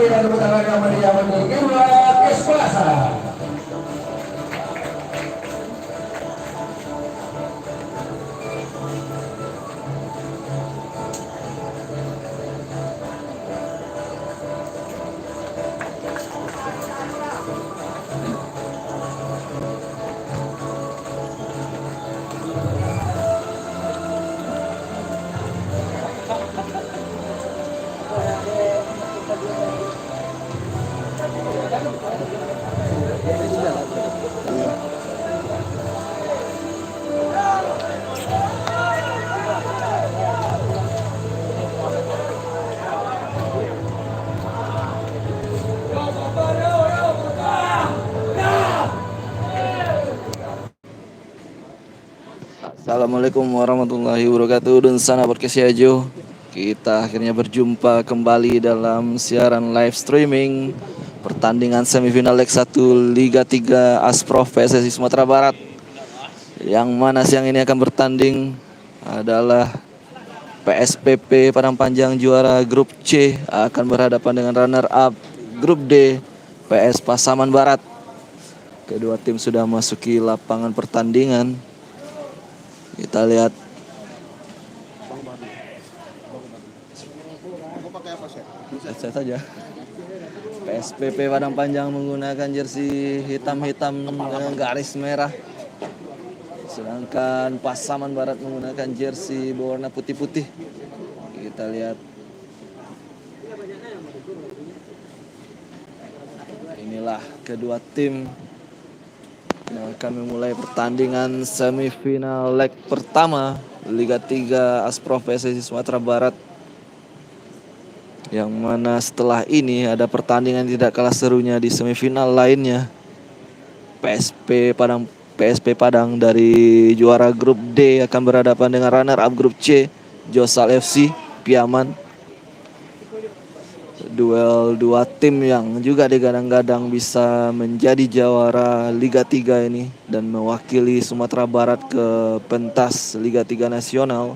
dan tepuk tangan yang meriah untuk kedua Kesplasa. Assalamualaikum warahmatullahi wabarakatuh. Dan sana podcast Yajo. Kita akhirnya berjumpa kembali dalam siaran live streaming pertandingan semifinal leg 1 Liga 3 Asprof PSSI Sumatera Barat. Yang mana siang ini akan bertanding adalah PSPP Padang Panjang juara grup C akan berhadapan dengan runner up grup D PS Pasaman Barat. Kedua tim sudah masuki lapangan pertandingan. Kita lihat saya saja. PSPP Padang Panjang menggunakan jersey hitam-hitam dengan garis merah. Sedangkan Pasaman Barat menggunakan jersey berwarna putih-putih. Kita lihat. Inilah kedua tim yang akan memulai pertandingan semifinal leg pertama Liga 3 Asprof PSSI Sumatera Barat. Yang mana setelah ini ada pertandingan tidak kalah serunya di semifinal lainnya. PSP Padang dari juara grup D akan berhadapan dengan runner up grup C Josal FC Piaman. Duel dua tim yang juga digadang-gadang bisa menjadi juara Liga 3 ini dan mewakili Sumatera Barat ke pentas Liga 3 nasional.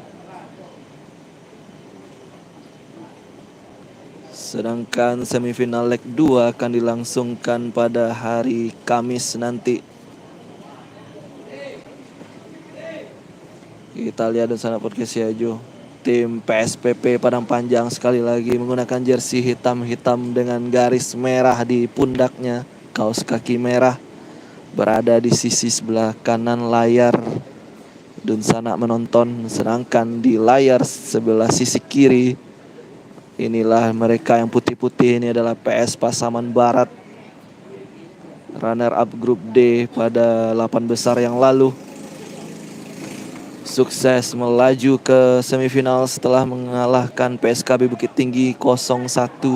Sedangkan semifinal leg 2 akan dilangsungkan pada hari Kamis nanti. Kita lihat di sana podcast Yajo. Tim PSPP Padang Panjang sekali lagi menggunakan jersey hitam-hitam dengan garis merah di pundaknya, kaos kaki merah, berada di sisi sebelah kanan layar Dunsana menonton. Sedangkan di layar sebelah sisi kiri, inilah mereka yang putih-putih, ini adalah PS Pasaman Barat, runner up grup D pada 8 besar yang lalu. Sukses melaju ke semifinal setelah mengalahkan PSKB Bukit Tinggi 0-1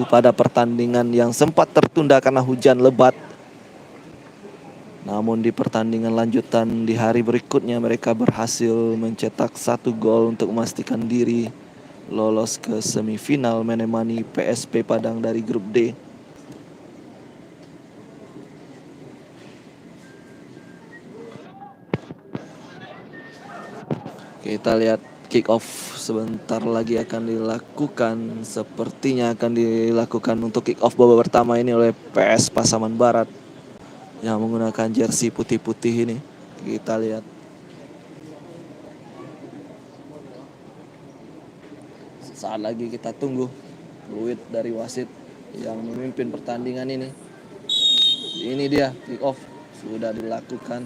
pada pertandingan yang sempat tertunda karena hujan lebat. Namun di pertandingan lanjutan di hari berikutnya mereka berhasil mencetak 1 gol untuk memastikan diri lolos ke semifinal menemani PSP Padang dari grup D. Kita lihat kick off sebentar lagi akan dilakukan. Sepertinya akan dilakukan untuk kick off babak pertama ini oleh PS Pasaman Barat yang menggunakan jersey putih-putih ini. Kita lihat. Saat lagi kita tunggu fluid dari wasit yang memimpin pertandingan ini. Ini dia kick off sudah dilakukan.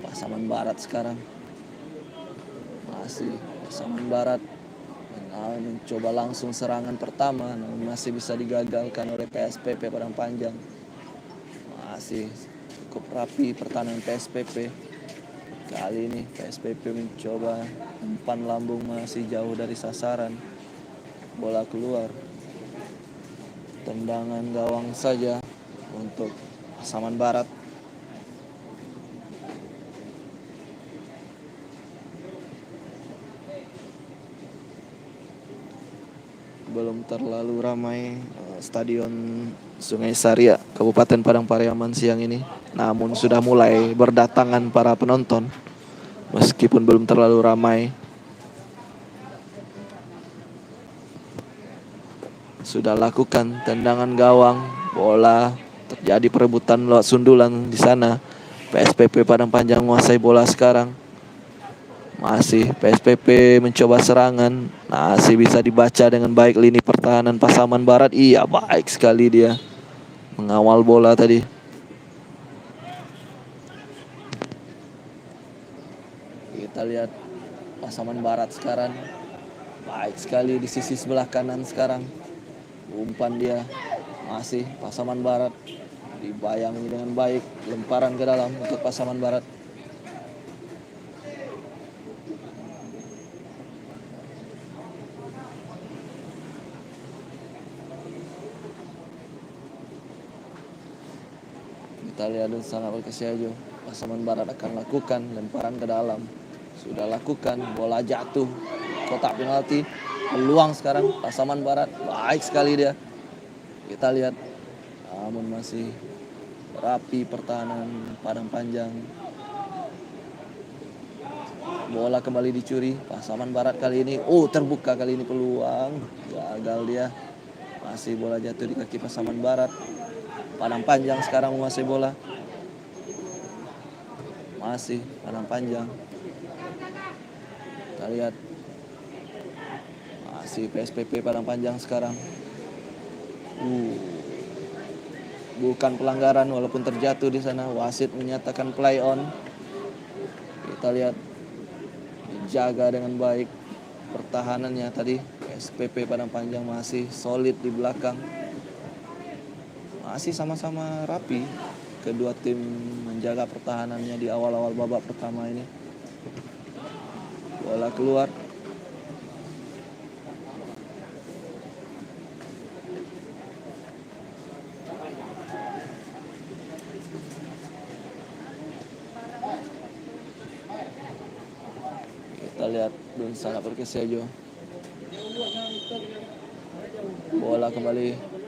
Pasaman Barat sekarang. Masih Pasaman Barat mencoba langsung serangan pertama, namun masih bisa digagalkan oleh PSPP Padang Panjang. Masih cukup rapi pertahanan PSPP. Kali ini PSPP mencoba umpan lambung masih jauh dari sasaran. Bola keluar. Tendangan gawang saja untuk Pasaman Barat. Belum terlalu ramai Stadion Sungai Saria Kabupaten Padang Pariaman siang ini, namun sudah mulai berdatangan para penonton meskipun belum terlalu ramai. sudah lakukan tendangan gawang, bola terjadi perebutan lewat sundulan di sana. PSPP Padang Panjang menguasai bola sekarang. Masih PSPP mencoba serangan, masih bisa dibaca dengan baik lini pertahanan Pasaman Barat. Iya, baik sekali dia mengawal bola tadi. Kita lihat Pasaman Barat sekarang baik sekali di sisi sebelah kanan sekarang. Umpan dia masih Pasaman Barat, dibayangi dengan baik, lemparan ke dalam untuk Pasaman Barat. Kita lihat sangat berkesiajo. Pasaman Barat akan lakukan lemparan ke dalam. Sudah lakukan, bola jatuh kotak penalti. Peluang sekarang Pasaman Barat, baik sekali dia. Kita lihat, namun masih rapi pertahanan Padang Panjang. Bola kembali dicuri Pasaman Barat kali ini. Terbuka kali ini peluang. Gagal dia. Masih bola jatuh di kaki Pasaman Barat. Padang Panjang sekarang menguasai bola. Masih Padang Panjang. Kita lihat. Masih PSPP Padang Panjang sekarang. Bukan pelanggaran walaupun terjatuh di sana. Wasit menyatakan play on. Kita lihat. Dijaga dengan baik pertahanannya tadi. PSPP Padang Panjang masih solid di belakang. Masih sama-sama rapi kedua tim menjaga pertahanannya di awal-awal babak pertama ini. Bola keluar. Kita lihat Dun sangat berkesiajo. Bola kembali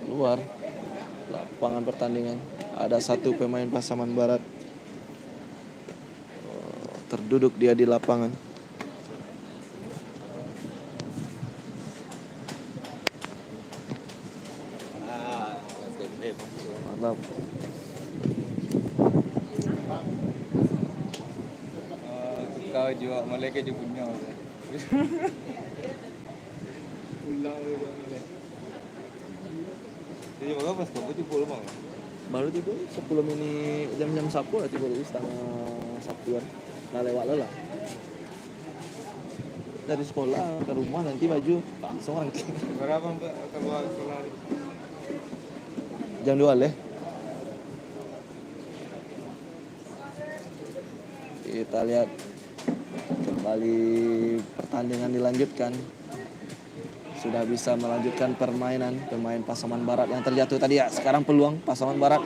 keluar lapangan pertandingan. Ada satu pemain Pasaman Barat terduduk dia di lapangan. Mantap. Kau juga mereka dia punya. Ulang juga. Jadi berapa pas kau tidur bang? Baru tidur sebelum ini jam-jam 10 lah tidur setengah 1-an. Nah lewat lah. Dari sekolah ke rumah nanti baju langsung ranking. Berapa mbak kalau sekolah? Jam 2 leh. Kita lihat kembali pertandingan dilanjutkan. Sudah bisa melanjutkan permainan pemain Pasaman Barat yang terjatuh tadi ya. Sekarang peluang Pasaman Barat.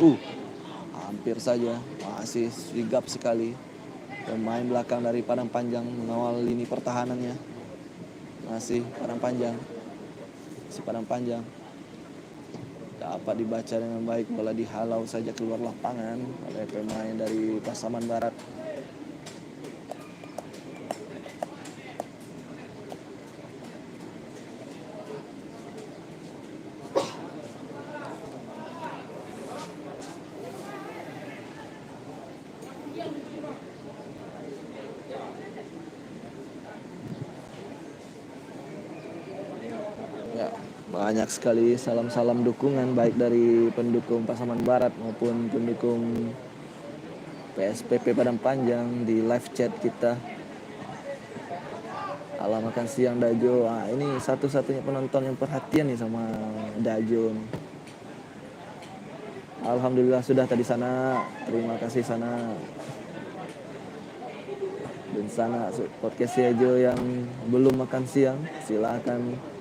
Hampir saja. Masih sigap sekali. Pemain belakang dari Padang Panjang mengawal lini pertahanannya. Masih Padang Panjang. Si Padang Panjang. Dapat dibaca dengan baik. Bola dihalau saja keluar lapangan oleh pemain dari Pasaman Barat. Banyak sekali salam-salam dukungan baik dari pendukung Pasaman Barat maupun pendukung PSPP Padang Panjang di live chat kita. Ala makan siang Dajo. Ini satu-satunya penonton yang perhatian nih sama Dajo nih. Alhamdulillah sudah tadi sana. Terima kasih sana. Dan sana podcast Dajo yang belum makan siang, silakan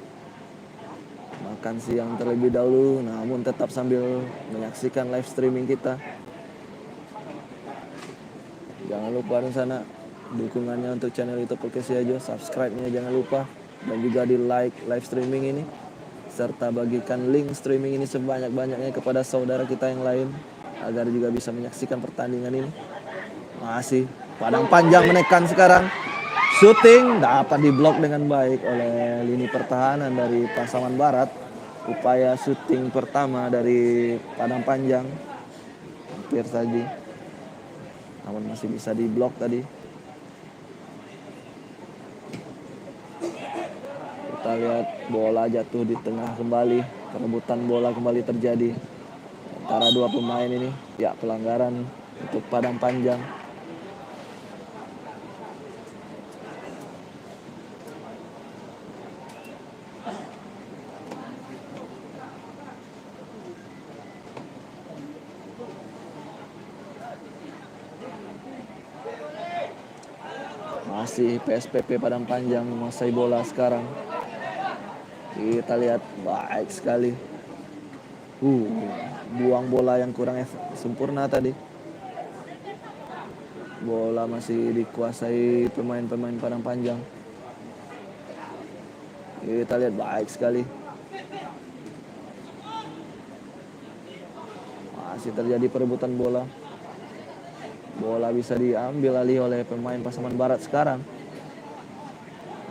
makan siang terlebih dahulu, namun tetap sambil menyaksikan live streaming kita. Jangan lupa di sana dukungannya untuk channel YouTube Podcast Ajo, subscribe-nya jangan lupa, dan juga di like live streaming ini, serta bagikan link streaming ini sebanyak-banyaknya kepada saudara kita yang lain agar juga bisa menyaksikan pertandingan ini. Masih Padang Panjang menekan sekarang. Shooting dapat diblok dengan baik oleh lini pertahanan dari Pasaman Barat. Upaya shooting pertama dari Padang Panjang hampir tadi, namun masih bisa diblok tadi. Kita lihat bola jatuh di tengah kembali, perebutan bola kembali terjadi antara dua pemain ini. Ya, pelanggaran untuk Padang Panjang. Masih PSPP Padang Panjang menguasai bola sekarang. Kita lihat baik sekali. Buang bola yang kurang sempurna tadi. Bola masih dikuasai pemain-pemain Padang Panjang. Kita lihat baik sekali. Masih terjadi perebutan bola. Bola bisa diambil alih oleh pemain Pasaman Barat sekarang.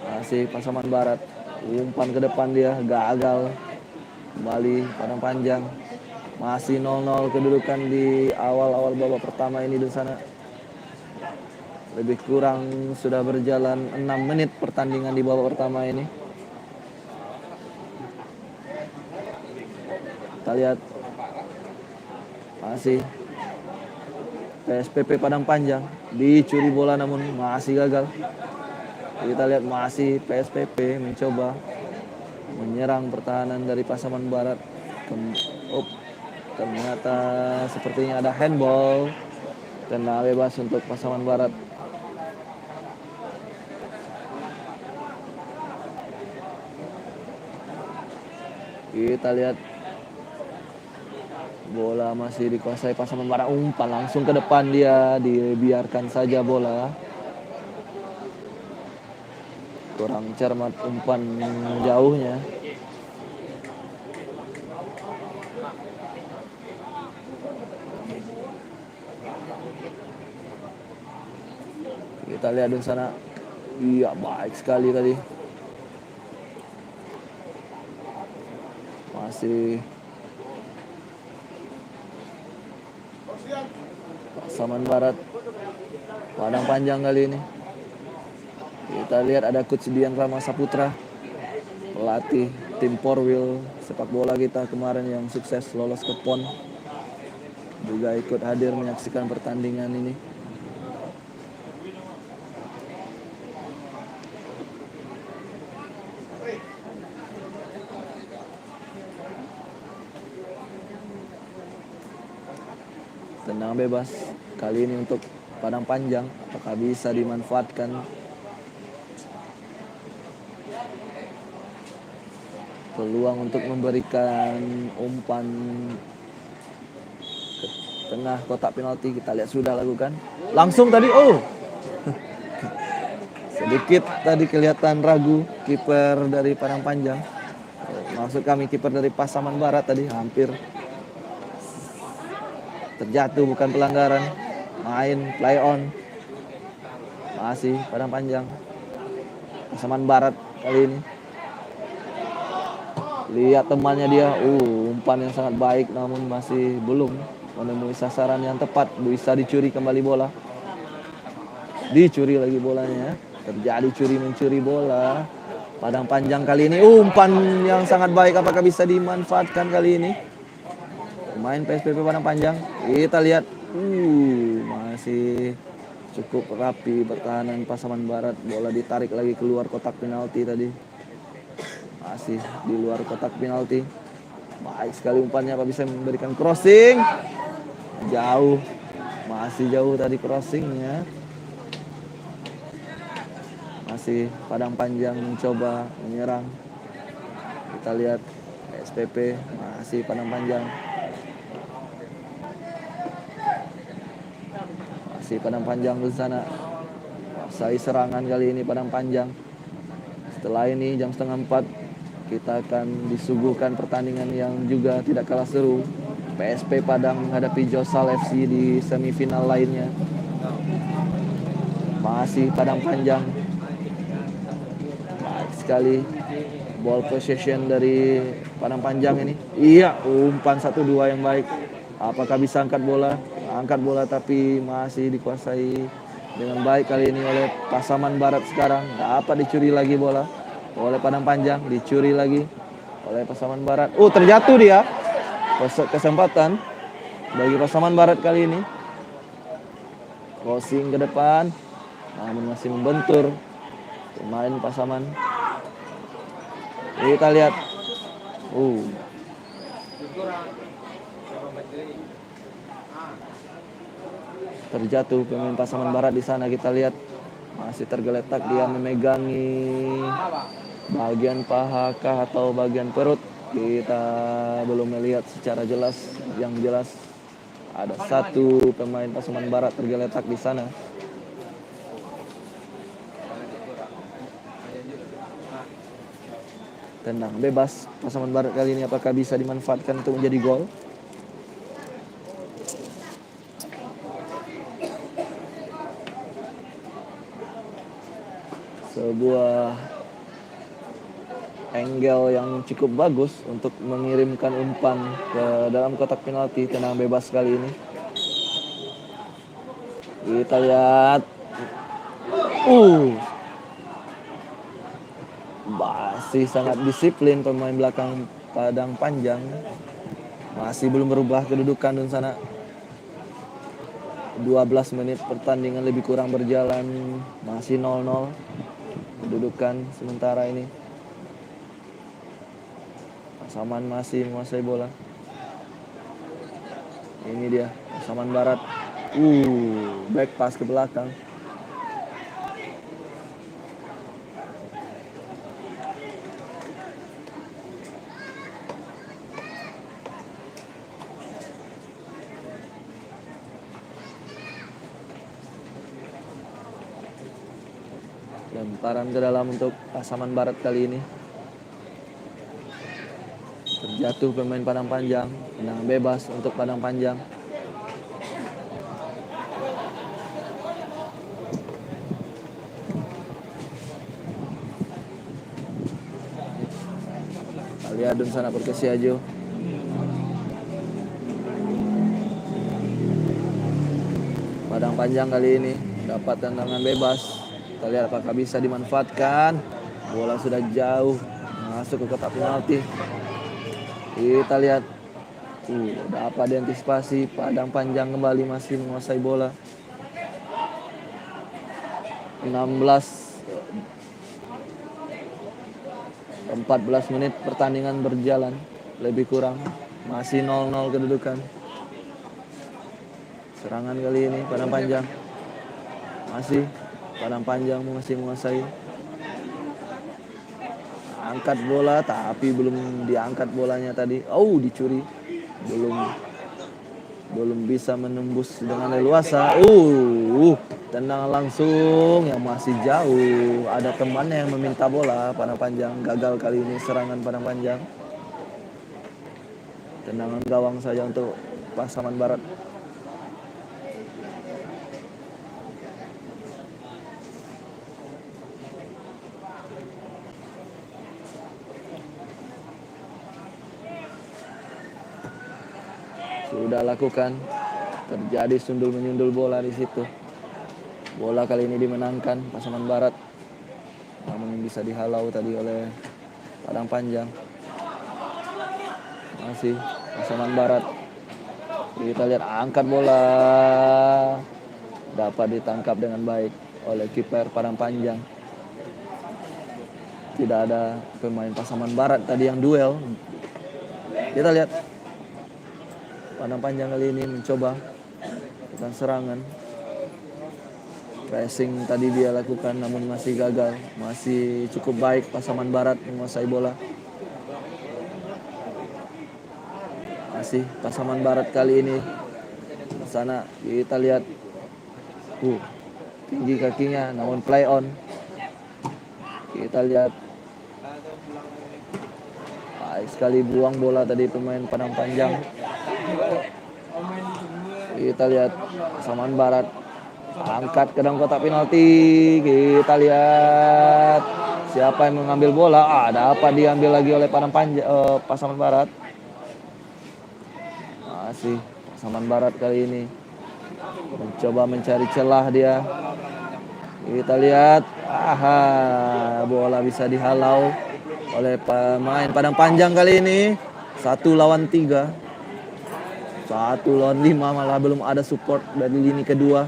Masih Pasaman Barat. Umpan ke depan dia gagal. Kembali Padang Panjang. Masih 0-0 kedudukan di awal-awal babak pertama ini di sana. Lebih kurang sudah berjalan 6 menit pertandingan di babak pertama ini. Kita lihat masih PSPP Padang Panjang dicuri bola namun masih gagal. Kita lihat masih PSPP mencoba menyerang pertahanan dari Pasaman Barat. Ternyata sepertinya ada handball. Tenang bebas untuk Pasaman Barat. Kita lihat bola masih dikuasai Pasaman Barat. Umpan langsung ke depan dia, dibiarkan saja bola. Kurang cermat umpan jauhnya. Kita lihat di sana. Iya, baik sekali tadi. Masih Pasaman Barat Padang Panjang kali ini. Kita lihat ada Coach Dian Rama Saputra, pelatih tim Porwil sepak bola kita kemarin yang sukses lolos ke PON, juga ikut hadir menyaksikan pertandingan ini. Tenang bebas kali ini untuk Padang Panjang, apakah bisa dimanfaatkan? Peluang untuk memberikan umpan ke tengah kotak penalti kita lihat sudah lakukan. Langsung tadi sedikit tadi kelihatan ragu kiper dari Padang Panjang. Maksud kami kiper dari Pasaman Barat tadi hampir terjatuh, bukan pelanggaran. Main play on. Masih Padang Panjang. Pasaman Barat kali ini. Lihat temannya dia, umpan yang sangat baik namun masih belum menemui sasaran yang tepat. Bisa dicuri kembali bola. Dicuri lagi bolanya. Terjadi curi-mencuri bola. Padang Panjang kali ini umpan yang sangat baik, apakah bisa dimanfaatkan kali ini? Pemain PSPP Padang Panjang. Kita lihat masih cukup rapi pertahanan Pasaman Barat. Bola ditarik lagi keluar kotak penalti tadi. Masih di luar kotak penalti. Baik sekali umpannya, apa bisa memberikan crossing? Jauh. Masih jauh tadi crossingnya. Masih Padang Panjang mencoba menyerang. Kita lihat SPP masih Padang Panjang. Masih Padang Panjang di sana. Kuasai serangan kali ini Padang Panjang. Setelah ini jam 3:30 kita akan disuguhkan pertandingan yang juga tidak kalah seru. PSP Padang menghadapi Josal FC di semifinal lainnya. Masih Padang Panjang sekali ball possession dari Padang Panjang ini. Iya, umpan 1-2 yang baik. Apakah bisa angkat bola? Angkat bola tapi masih dikuasai dengan baik kali ini oleh Pasaman Barat sekarang. Dapat dicuri lagi bola oleh Padang Panjang, dicuri lagi oleh Pasaman Barat. Terjatuh dia. Kesempatan bagi Pasaman Barat kali ini. Crossing ke depan, namun masih membentur pemain Pasaman. Kita lihat. Terjatuh pemain Pasaman Barat di sana. Kita lihat masih tergeletak, dia memegangi bagian paha kah atau bagian perut. Kita belum melihat secara jelas. Yang jelas ada satu pemain Pasaman Barat tergeletak di sana. Tendang bebas Pasaman Barat kali ini, apakah bisa dimanfaatkan untuk menjadi gol? Sebuah angle yang cukup bagus untuk mengirimkan umpan ke dalam kotak penalti. Tenang bebas kali ini. Kita lihat. Masih sangat disiplin pemain belakang Padang Panjang. Masih belum berubah kedudukan di sana. 12 menit pertandingan lebih kurang berjalan. Masih 0-0 kedudukan sementara ini. Pasaman masih menguasai bola. Ini dia Pasaman Barat. Back pass ke belakang. Lemparan ke dalam untuk Pasaman Barat kali ini. Terjatuh pemain Padang Panjang. Tendangan bebas untuk Padang Panjang. Aliadun sana Perkesiajo. Padang Panjang kali ini dapat tendangan bebas. Kita lihat apakah bisa dimanfaatkan. Bola sudah jauh masuk ke kotak penalti. Kita lihat. Dapat diantisipasi. Padang Panjang kembali masih menguasai bola. 14 menit pertandingan berjalan. Lebih kurang. Masih 0-0 kedudukan. Serangan kali ini Padang Panjang. Masih Padang Panjang masih menguasai. Angkat bola tapi belum diangkat bolanya tadi. Dicuri. Belum bisa menembus dengan leluasa. Tendangan langsung yang masih jauh. Ada temannya yang meminta bola. Padang Panjang gagal kali ini serangan Padang Panjang. Tendangan gawang saja untuk Pasaman Barat. Sudah lakukan, terjadi sundul menyundul bola di situ. Bola kali ini dimenangkan Pasaman Barat, namun bisa dihalau tadi oleh Padang Panjang. Masih Pasaman Barat. Kita lihat angkat bola, dapat ditangkap dengan baik oleh kiper Padang Panjang. Tidak ada pemain Pasaman Barat tadi yang duel. Kita lihat Padang Panjang kali ini mencoba dengan serangan. Pressing tadi dia lakukan namun masih gagal. Masih cukup baik Pasaman Barat menguasai bola. Masih Pasaman Barat kali ini. Di sana kita lihat. Tinggi kakinya namun play on. Kita lihat. Baik sekali buang bola tadi pemain Padang Panjang. Kita lihat Pasaman Barat angkat ke dalam kotak penalti. Kita lihat Siapa yang mengambil bola? Dapat diambil lagi oleh Pasaman Barat. Masih Pasaman Barat kali ini mencoba mencari celah dia. Kita lihat, bola bisa dihalau oleh pemain Padang Panjang kali ini. 1 lawan 3. 1 lawan 5, malah belum ada support dari lini kedua.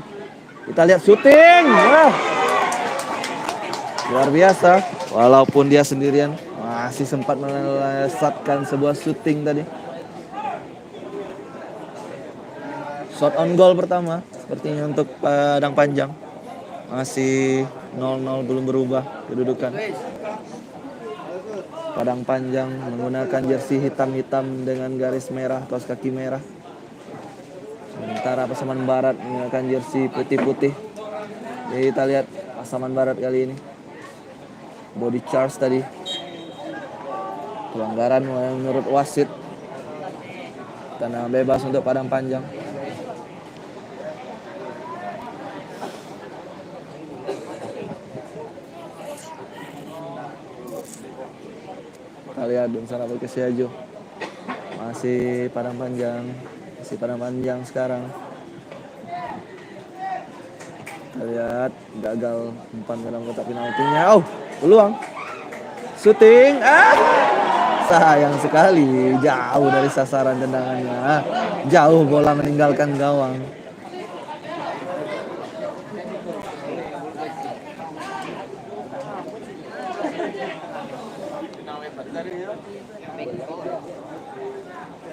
Kita lihat syuting. Luar biasa. Walaupun dia sendirian, masih sempat melesatkan sebuah syuting tadi. Shot on goal pertama sepertinya untuk Padang Panjang. Masih 0-0, belum berubah kedudukan. Padang Panjang menggunakan jersey hitam-hitam dengan garis merah, kaos kaki merah. Sementara Pasaman Barat menggunakan jersey putih-putih. Jadi kita lihat Pasaman Barat kali ini. Body charge tadi. Pelanggaran menurut wasit. Tenang bebas untuk Padang Panjang. Kita lihat di sana Perkesiajo. Masih Padang Panjang. Masih Padang Panjang sekarang. Kita lihat gagal umpan ke dalam kotak penaltinya. Peluang. Shooting. Sayang sekali. Jauh dari sasaran tendangannya. Jauh bola meninggalkan gawang.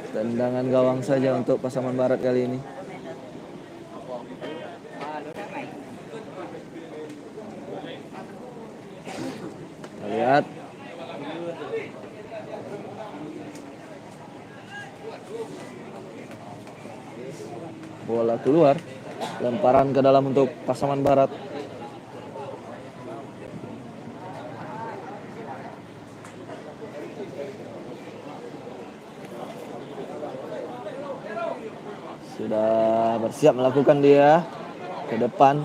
Tendangan gawang saja untuk Pasaman Barat kali ini. Kita lihat. Bola keluar. Lemparan ke dalam untuk Pasaman Barat. Sudah bersiap melakukan dia ke depan,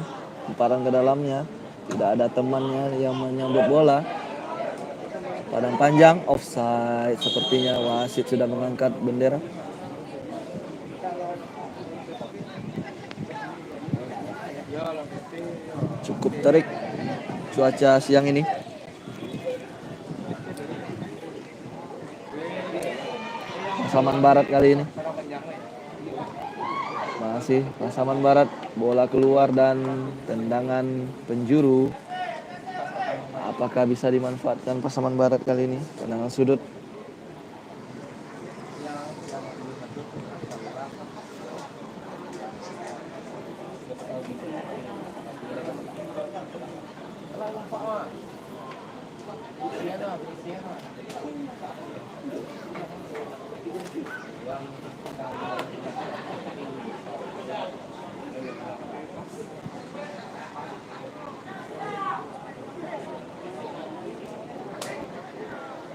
lemparan ke dalamnya. Tidak ada temannya yang menyambut bola. Padang Panjang offside, sepertinya wasit sudah mengangkat bendera. Cukup terik cuaca siang ini. Pasaman Barat kali ini. Masih Pasaman Barat, bola keluar dan tendangan penjuru. Apakah bisa dimanfaatkan Pasaman Barat kali ini? Tendangan sudut.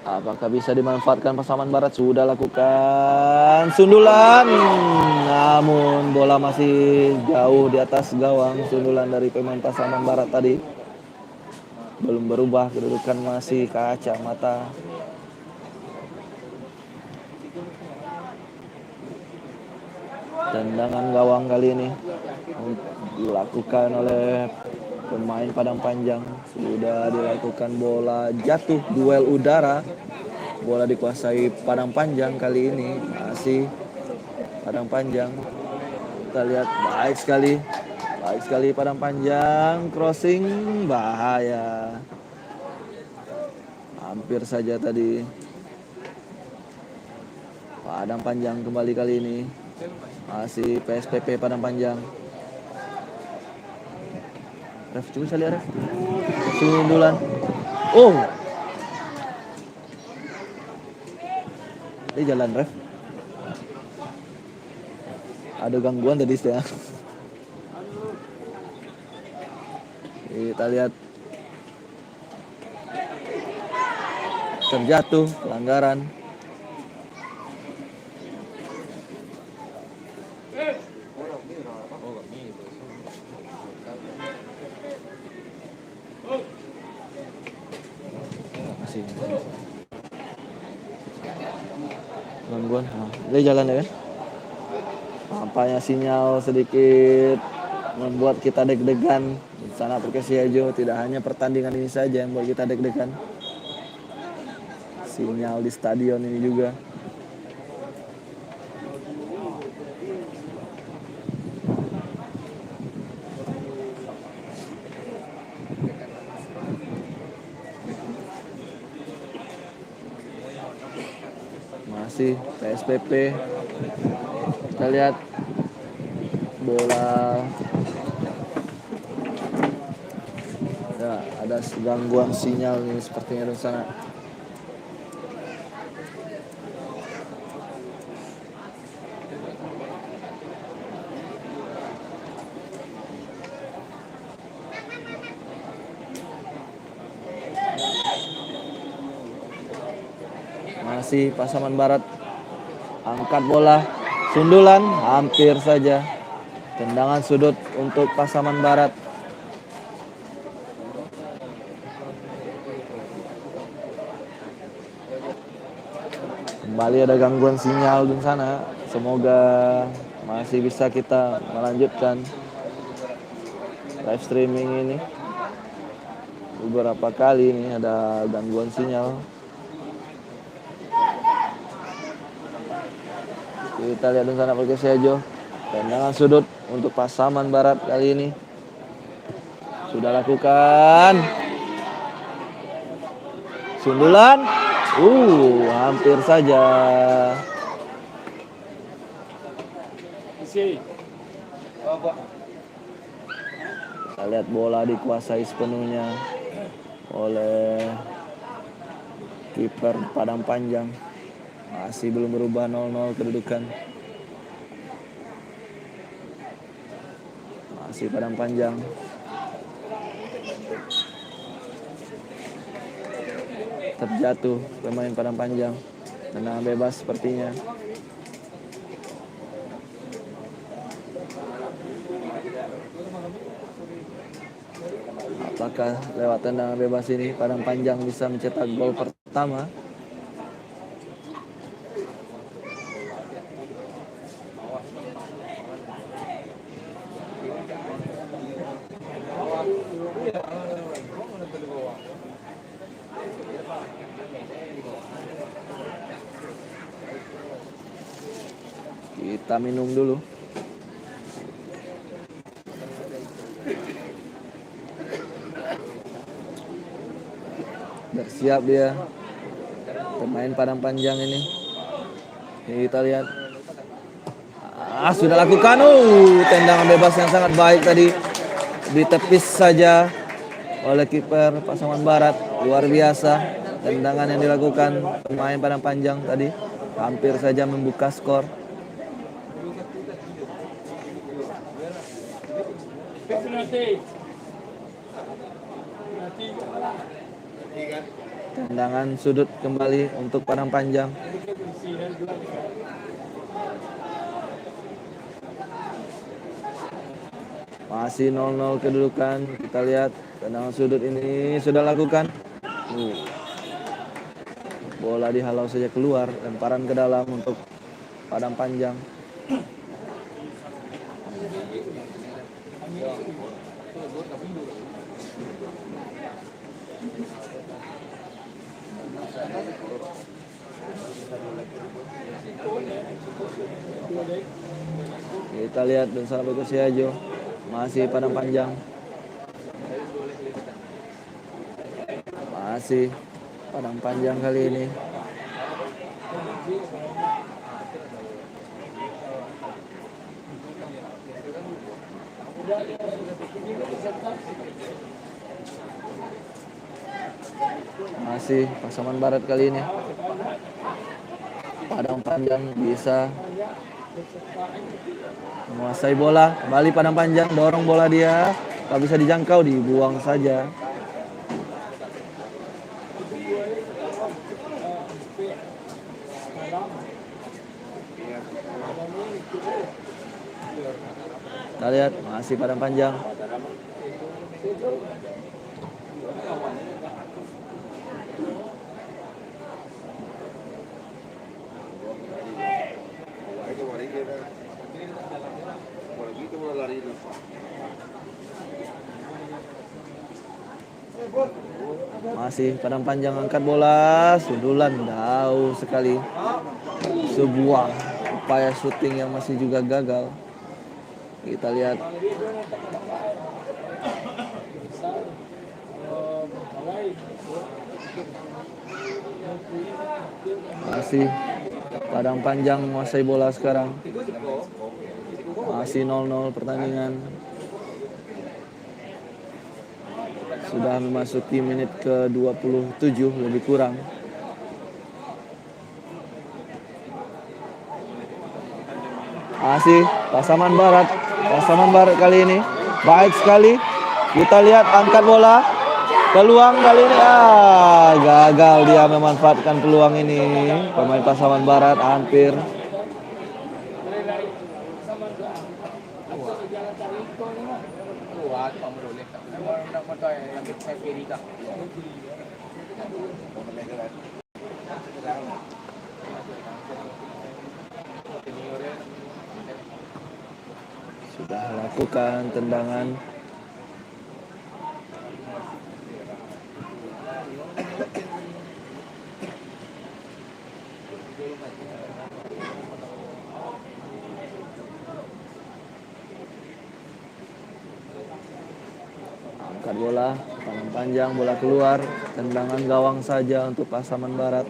Apakah bisa dimanfaatkan Pasaman Barat? Sudah lakukan sundulan. Namun bola masih jauh di atas gawang. Sundulan dari pemain Pasaman Barat tadi. Belum berubah kedudukan, masih kacamata. Tendangan gawang kali ini dilakukan oleh pemain Padang Panjang. Sudah dilakukan, bola jatuh, duel udara. Bola dikuasai Padang Panjang kali ini. Masih Padang Panjang. Kita lihat, baik sekali. Baik sekali Padang Panjang. Crossing, bahaya. Hampir saja tadi. Padang Panjang kembali kali ini. Masih PSPP Padang Panjang. Ref, coba saya lihat, Ref. Sundulan. Ini jalan, Ref. Ada gangguan tadi ya. Kita lihat. Terjatuh, pelanggaran. Gangguan. Nah, dia jalan ya kan? Nampaknya sinyal sedikit membuat kita deg-degan. Di sana Perkesiajo tidak hanya pertandingan ini saja yang membuat kita deg-degan. Sinyal di stadion ini juga. Masih PSPP. Kita lihat bola. Ya, ada gangguan sinyal nih sepertinya di sana. Masih Pasaman Barat angkat bola, sundulan hampir saja. Tendangan sudut untuk Pasaman Barat. Kembali ada gangguan sinyal di sana. Semoga masih bisa kita melanjutkan live streaming ini. Beberapa kali ini ada gangguan sinyal. Kita lihat di sana Perkesiajo. Tendangan sudut untuk Pasaman Barat kali ini. Sudah lakukan. Sundulan. Hampir saja. Kita lihat bola dikuasai sepenuhnya oleh kiper Padang Panjang. Masih belum berubah 0-0 kedudukan. Masih Padang Panjang. Terjatuh pemain Padang Panjang. Tendangan bebas sepertinya. Apakah lewat tendangan bebas ini Padang Panjang bisa mencetak gol pertama? Kita minum dulu. Bersiap dia. Pemain Padang Panjang ini. Kita lihat. Sudah lakukan. Tendangan bebas yang sangat baik tadi. Ditepis saja oleh kiper Pasaman Barat. Luar biasa tendangan yang dilakukan pemain Padang Panjang tadi. Hampir saja membuka skor. Tendangan sudut kembali untuk Padang Panjang. Masih 0-0 kedudukan. Kita lihat tendangan sudut ini sudah lakukan. Bola dihalau saja keluar. Lemparan ke dalam untuk Padang Panjang. Kita lihat dan sahabat Perkesiajo. Masih Padang Panjang. Masih Padang Panjang kali ini. Masih Pasaman Barat kali ini. Padang Panjang bisa menguasai bola. Kembali Padang Panjang, dorong bola dia. Tak bisa dijangkau, dibuang saja. Kita lihat, masih Padang Panjang. Masih Padang Panjang angkat bola, sundulan jauh sekali. Sebuah upaya syuting yang masih juga gagal. Kita lihat. Masih Padang Panjang menguasai bola sekarang. Masih 0-0 pertandingan. Sudah memasuki menit ke-27 lebih kurang. Masih Pasaman Barat. Pasaman Barat kali ini baik sekali. Kita lihat angkat bola. Peluang kali ini gagal dia memanfaatkan peluang ini. Pemain Pasaman Barat hampir. Sudah lakukan tendangan. Angkat bola, tangan panjang, bola keluar, tendangan gawang saja untuk Pasaman Barat.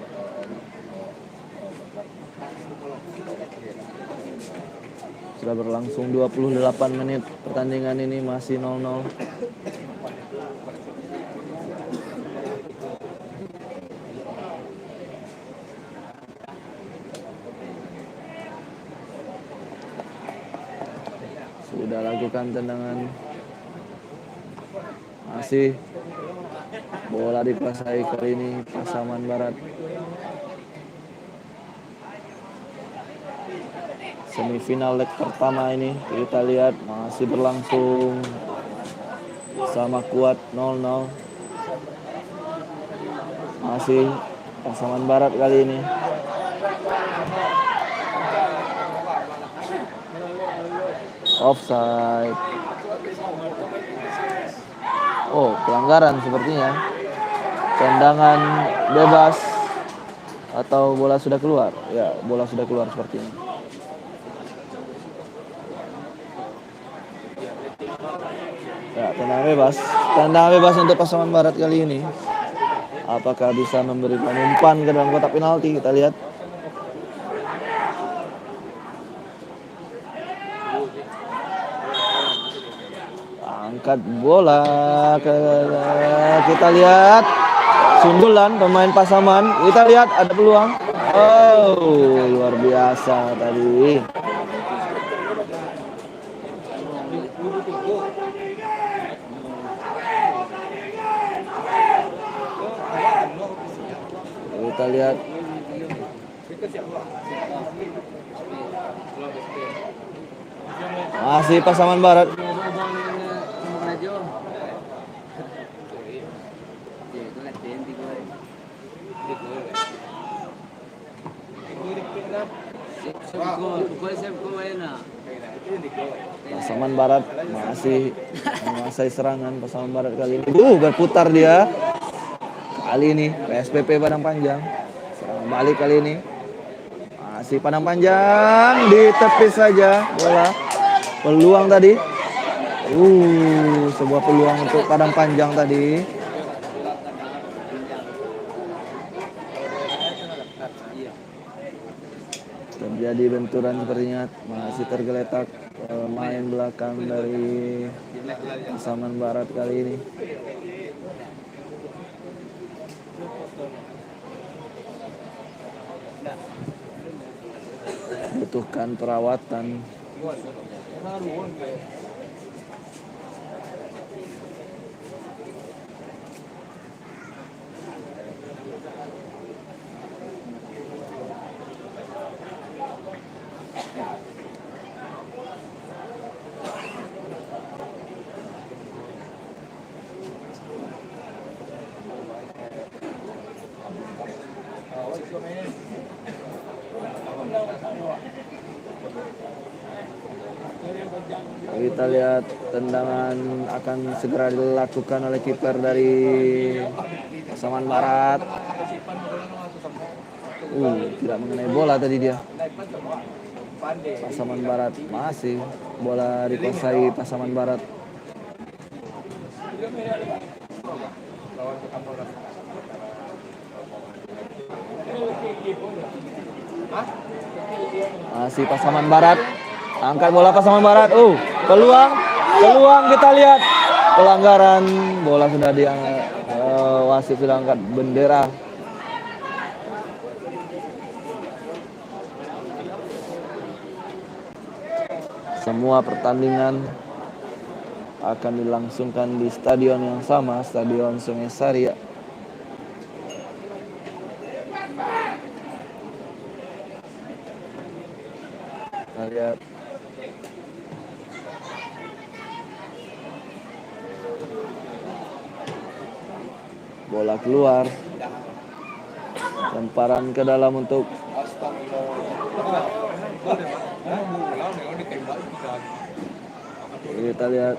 Sudah berlangsung 28 menit pertandingan ini masih 0-0. Sudah lakukan tendangan. Masih bola dikuasai kali ini Pasaman Barat. Semifinal leg pertama ini kita lihat masih berlangsung sama kuat 0-0. Masih Pasaman Barat kali ini. Offside. Oh, pelanggaran sepertinya. Tendangan bebas atau bola sudah keluar? Ya, bola sudah keluar sepertinya. Ya, tendangan bebas. Tendangan bebas untuk Pasaman Barat kali ini. Apakah bisa memberikan umpan ke dalam kotak penalti? Kita lihat. Angkat bola kita lihat sundulan pemain Pasaman. Kita lihat ada peluang. Oh, luar biasa tadi. Kita lihat. Masih Pasaman Barat. Pasaman Barat masih menguasai serangan. Pasaman Barat kali ini berputar dia. Kali ini PSPP Padang Panjang serang balik kali ini. Masih Padang Panjang ditepis saja bola. Peluang tadi. Sebuah peluang untuk Padang Panjang tadi. Terjadi benturan sepertinya, masih tergeletak main belakang dari Pasaman Barat kali ini. Butuhkan perawatan. Kita lihat tendangan akan segera dilakukan oleh kiper dari Pasaman Barat. Tidak mengenai bola tadi dia. Pasaman Barat masih bola dikuasai Pasaman Barat. Masih Pasaman Barat. Angkat bola Pasaman Barat. Peluang kita lihat. Pelanggaran, bola sudah diangkat. Wasit sudah angkat bendera. Semua pertandingan akan dilangsungkan di stadion yang sama, Stadion Sungai Saria. Kita lihat bola keluar, lemparan ke dalam untuk kita lihat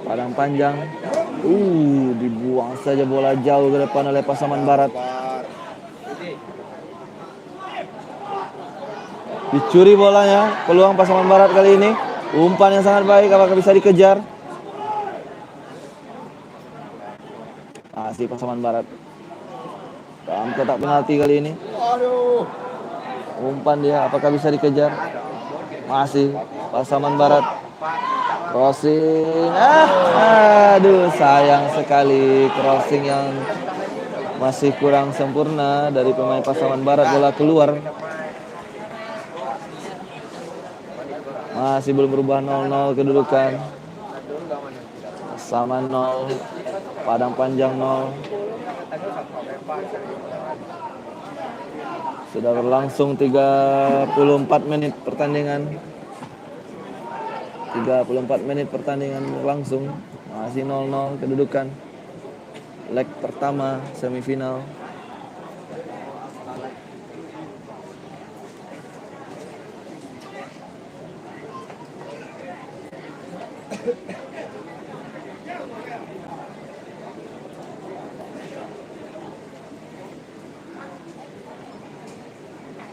Padang Panjang. Dibuang saja bola jauh ke depan oleh Pasaman Barat. Dicuri bolanya, peluang Pasaman Barat kali ini. Umpan yang sangat baik, apakah bisa dikejar? Masih Pasaman Barat dalam kotak penalti kali ini. Umpan dia, apakah bisa dikejar? Masih Pasaman Barat. Crossing. Sayang sekali crossing yang masih kurang sempurna dari pemain Pasaman Barat. Bola keluar. Masih belum berubah, 0-0 kedudukan. Pasaman 0, Padang Panjang 0. Sudah berlangsung 34 menit pertandingan. 34 menit pertandingan berlangsung. Masih 0-0 kedudukan. Leg pertama semifinal.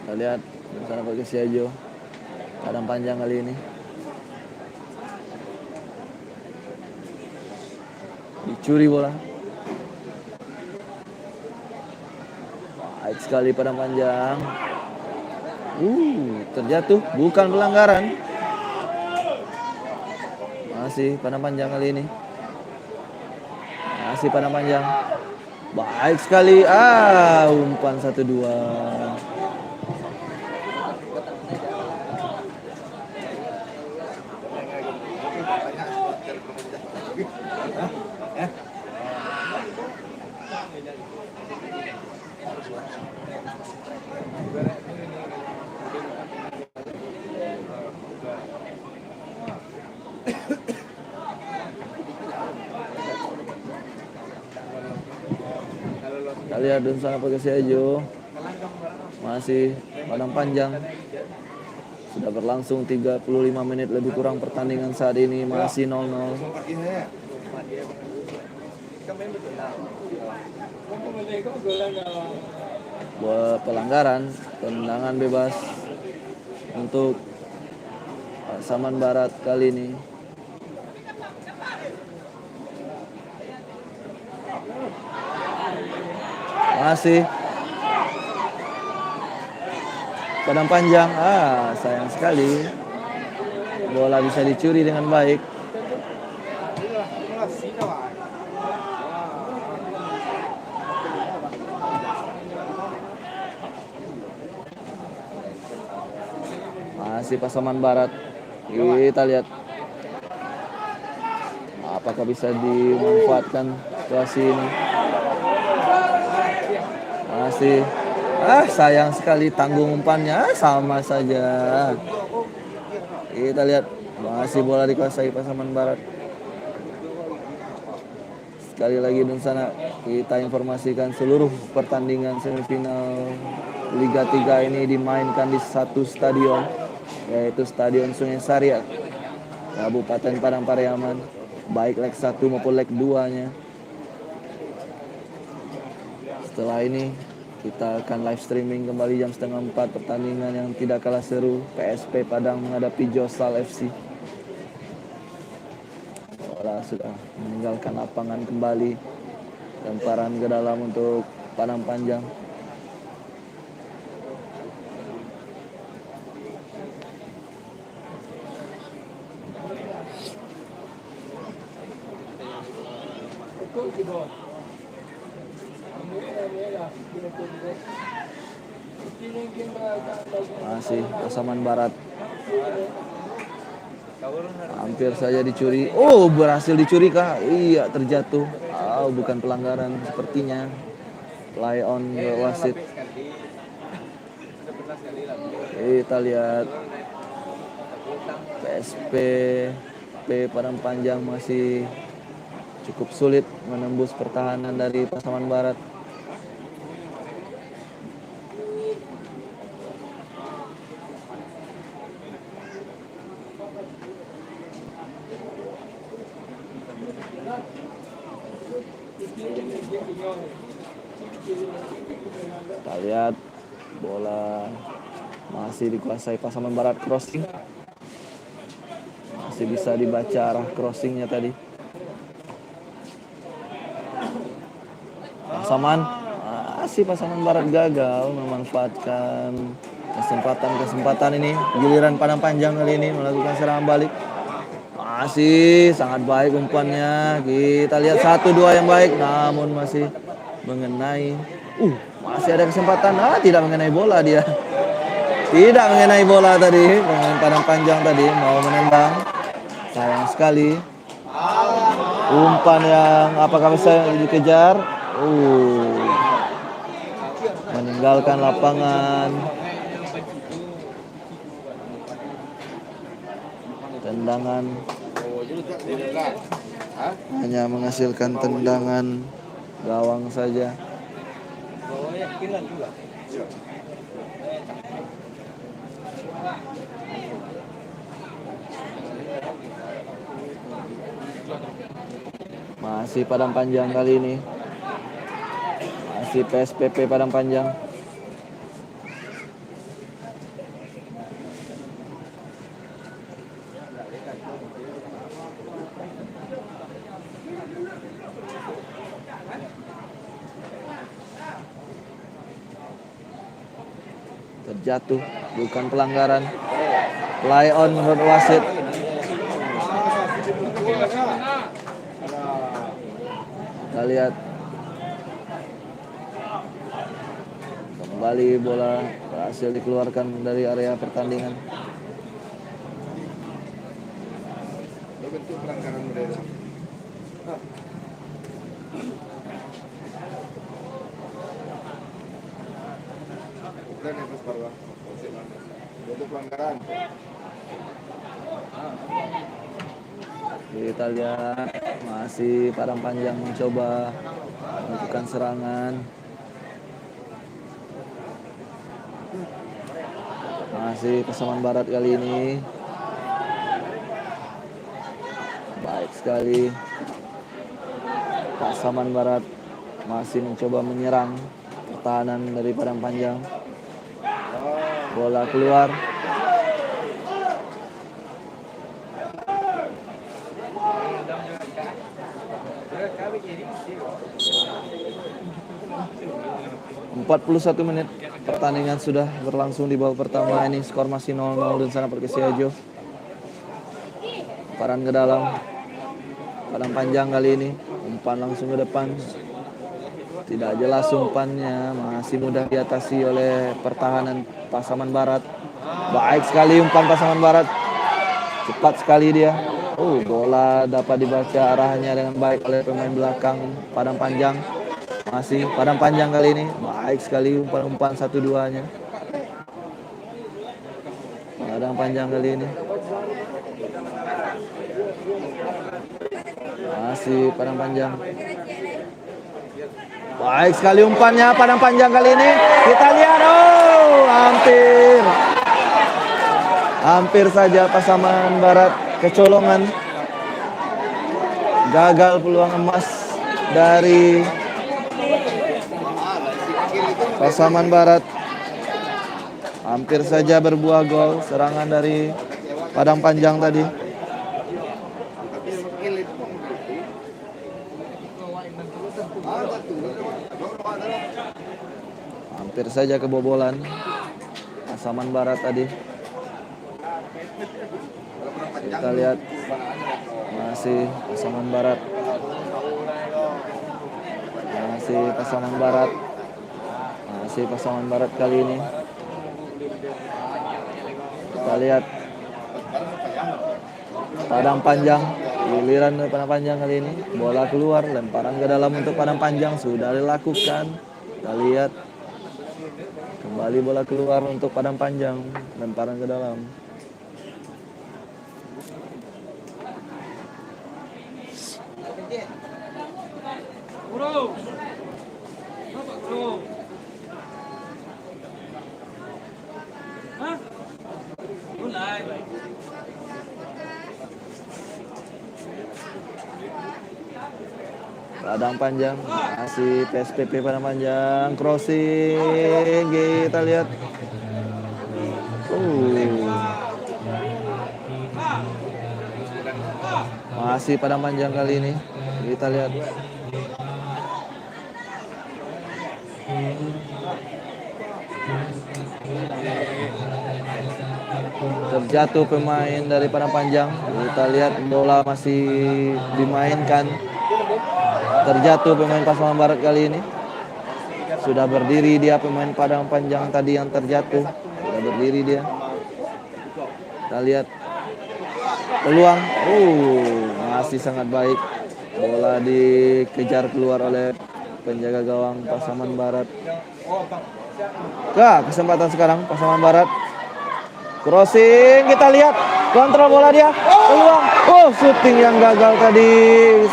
Kita lihat sana pakai Siajo. Padang Panjang kali ini. Dicuri bola. Baik sekali Padang Panjang. Terjatuh, bukan pelanggaran. Masih Padang Panjang kali ini. Masih Padang Panjang. Baik sekali. Umpan 1-2. Kita lihat dan sana pakai Siajo. Masih Padang Panjang. Sudah berlangsung 35 menit lebih kurang pertandingan saat ini. Masih 0-0. Pelanggaran, tendangan bebas untuk Pasaman Barat kali ini. Masih Padang Panjang. Sayang sekali. Bola bisa dicuri dengan baik. Masih Pasaman Barat. Kita lihat apakah bisa dimanfaatkan situasi ini. Masih sayang sekali tanggung umpannya, sama saja. Kita lihat masih bola dikuasai Pasaman Barat. Sekali lagi dan sana kita informasikan seluruh pertandingan semifinal Liga 3 ini dimainkan di satu stadion, yaitu Stadion Sungai Sari, Kabupaten Padang Pariaman, baik leg 1 maupun leg 2-nya. Setelah ini kita akan live streaming kembali jam setengah 4 pertandingan yang tidak kalah seru, PSP Padang menghadapi Josal FC. Bola sudah meninggalkan lapangan kembali, lemparan ke dalam untuk Padang Panjang. Masih Pasaman Barat, hampir saja dicuri. Oh, berhasil dicuri kah? Iya, terjatuh. Oh, bukan pelanggaran sepertinya. Play on wasit. Kita lihat PSP Padang Panjang masih cukup sulit menembus pertahanan dari Pasaman Barat. Kita lihat bola masih dikuasai Pasaman Barat, crossing. Masih bisa dibaca arah crossingnya tadi. Pasaman Barat gagal memanfaatkan kesempatan ini. Giliran Padang Panjang kali ini melakukan serangan balik. Masih sangat baik umpannya. Kita lihat 1-2 yang baik, namun masih mengenai. Masih ada kesempatan. Tidak mengenai bola dia. Tidak mengenai bola tadi. Pemain Padang Panjang tadi mau menendang. Sayang sekali. Umpan yang apakah bisa dikejar? Meninggalkan lapangan. Tendangan hanya menghasilkan tendangan gawang saja. Masih Padang Panjang kali ini. Masih PSPP Padang Panjang. Terjatuh, bukan pelanggaran. Play on menurut wasit. Kita lihat kembali bola berhasil dikeluarkan dari area pertandingan. Kita lihat masih Padang Panjang mencoba melakukan serangan. Masih Pasaman Barat kali ini. Baik sekali. Pasaman Barat masih mencoba menyerang pertahanan dari Padang Panjang. Bola keluar. .41 menit pertandingan sudah berlangsung di babak pertama ini. Skor masih 0-0 dan sana Perkesiajo. Paran ke dalam. Padang Panjang kali ini. Umpan langsung ke depan. Tidak jelas umpannya. Masih mudah diatasi oleh pertahanan Pasaman Barat. Baik sekali umpan Pasaman Barat. Cepat sekali dia. Bola dapat dibaca arahnya dengan baik oleh pemain belakang Padang Panjang. Masih Padang Panjang kali ini. Baik sekali umpan-umpan 1-2-nya. Padang Panjang kali ini. Masih Padang Panjang. Baik sekali umpannya Padang Panjang kali ini. Kita lihat, oh hampir. Hampir saja Pasaman Barat kecolongan. Gagal peluang emas dari Pasaman Barat. Hampir saja berbuah gol serangan dari Padang Panjang tadi. Hampir saja kebobolan Pasaman Barat tadi. Kita lihat masih Pasaman Barat. Masih Pasaman Barat. Masih Pasaman Barat kali ini. Kita lihat Padang Panjang. Giliran Padang Panjang kali ini. Bola keluar, lemparan ke dalam untuk Padang Panjang sudah dilakukan. Kita lihat kembali bola keluar untuk Padang Panjang, lemparan ke dalam. Padang Panjang masih PSPP Padang Panjang, crossing kita lihat. Masih Padang Panjang kali ini. Kita lihat. Terjatuh pemain dari Padang Panjang. Kita lihat bola masih dimainkan. Terjatuh pemain Pasaman Barat kali ini. Sudah berdiri dia pemain Padang Panjang tadi yang terjatuh. Sudah berdiri dia. Kita lihat peluang. Masih sangat baik. Bola dikejar keluar oleh penjaga gawang Pasaman Barat. Kesempatan sekarang Pasaman Barat. Crossing, kita lihat kontrol bola dia. Peluang. Shooting yang gagal tadi.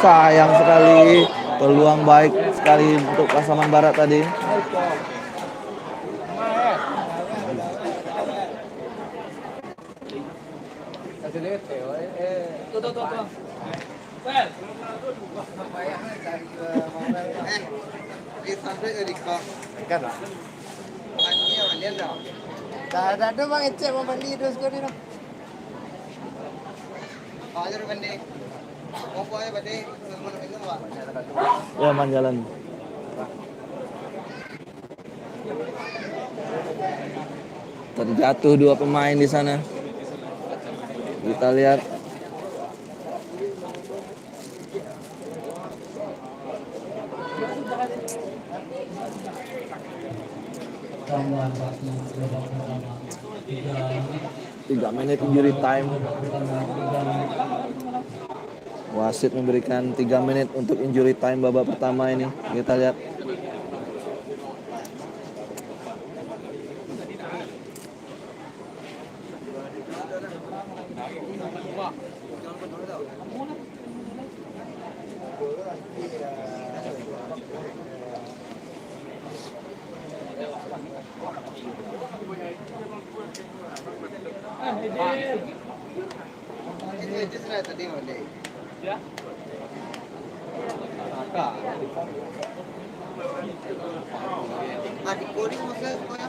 Sayang sekali. Peluang baik sekali untuk Pasaman Barat tadi. Ada bang ecek mau bandi terus kau ni no. Ajar bandi. Mau apa bandi? Ya man jalan. Terjatuh dua pemain di sana. Kita lihat. Tiga menit injury time. Wasit memberikan 3 menit untuk injury time babak pertama ini. Kita lihat. Adik kori maksudnya kau ya?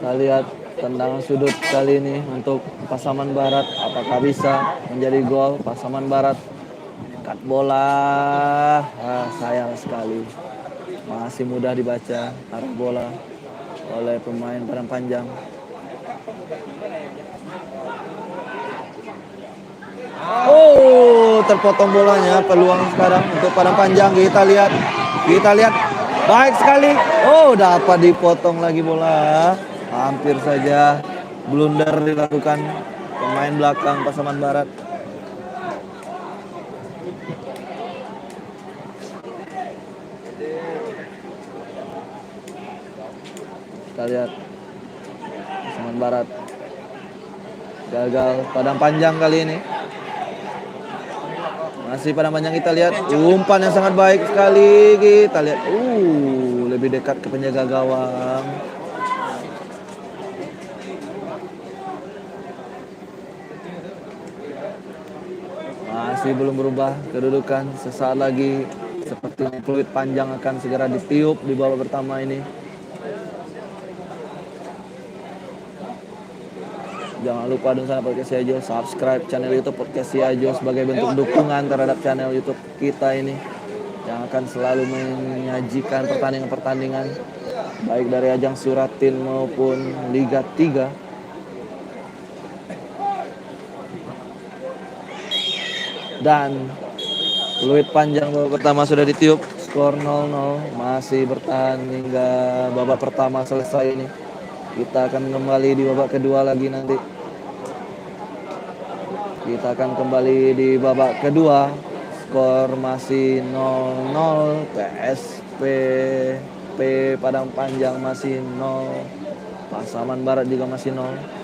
Kita lihat tendangan sudut kali ini untuk Pasaman Barat. Apakah bisa menjadi gol Pasaman Barat? Cut bola. Sayang sekali. Masih mudah dibaca arah bola oleh pemain Padang Panjang. Oh, terpotong bolanya. Peluang sekarang untuk Padang Panjang. Kita lihat. Kita lihat. Baik sekali. Oh, dapat dipotong lagi bola. Hampir saja blunder dilakukan pemain belakang Pasaman Barat. Kita lihat Pasaman Barat gagal. Padang Panjang kali ini. Masih Padang Panjang, kita lihat umpan yang sangat baik sekali. Kita lihat lebih dekat ke penjaga gawang. Masih belum berubah kedudukan. Sesaat lagi sepertinya peluit panjang akan segera ditiup di babak pertama ini. Jangan lupa dong sana Podcast Siajo, subscribe channel YouTube Podcast Siajo sebagai bentuk dukungan terhadap channel YouTube kita ini yang akan selalu menyajikan pertandingan-pertandingan baik dari ajang Suratin maupun Liga 3. Dan peluit panjang babak pertama sudah ditiup. Skor 0-0, masih bertahan hingga babak pertama selesai ini. Kita akan kembali di babak kedua lagi nanti. Kita akan kembali di babak kedua. Skor masih 0-0. PSP Padang Panjang masih 0. Pasaman Barat juga masih 0.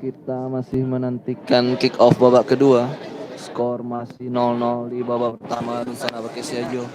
Kita masih menantikan kick off babak kedua. Skor masih 0-0 di babak pertama Dunsana pakai Siajo.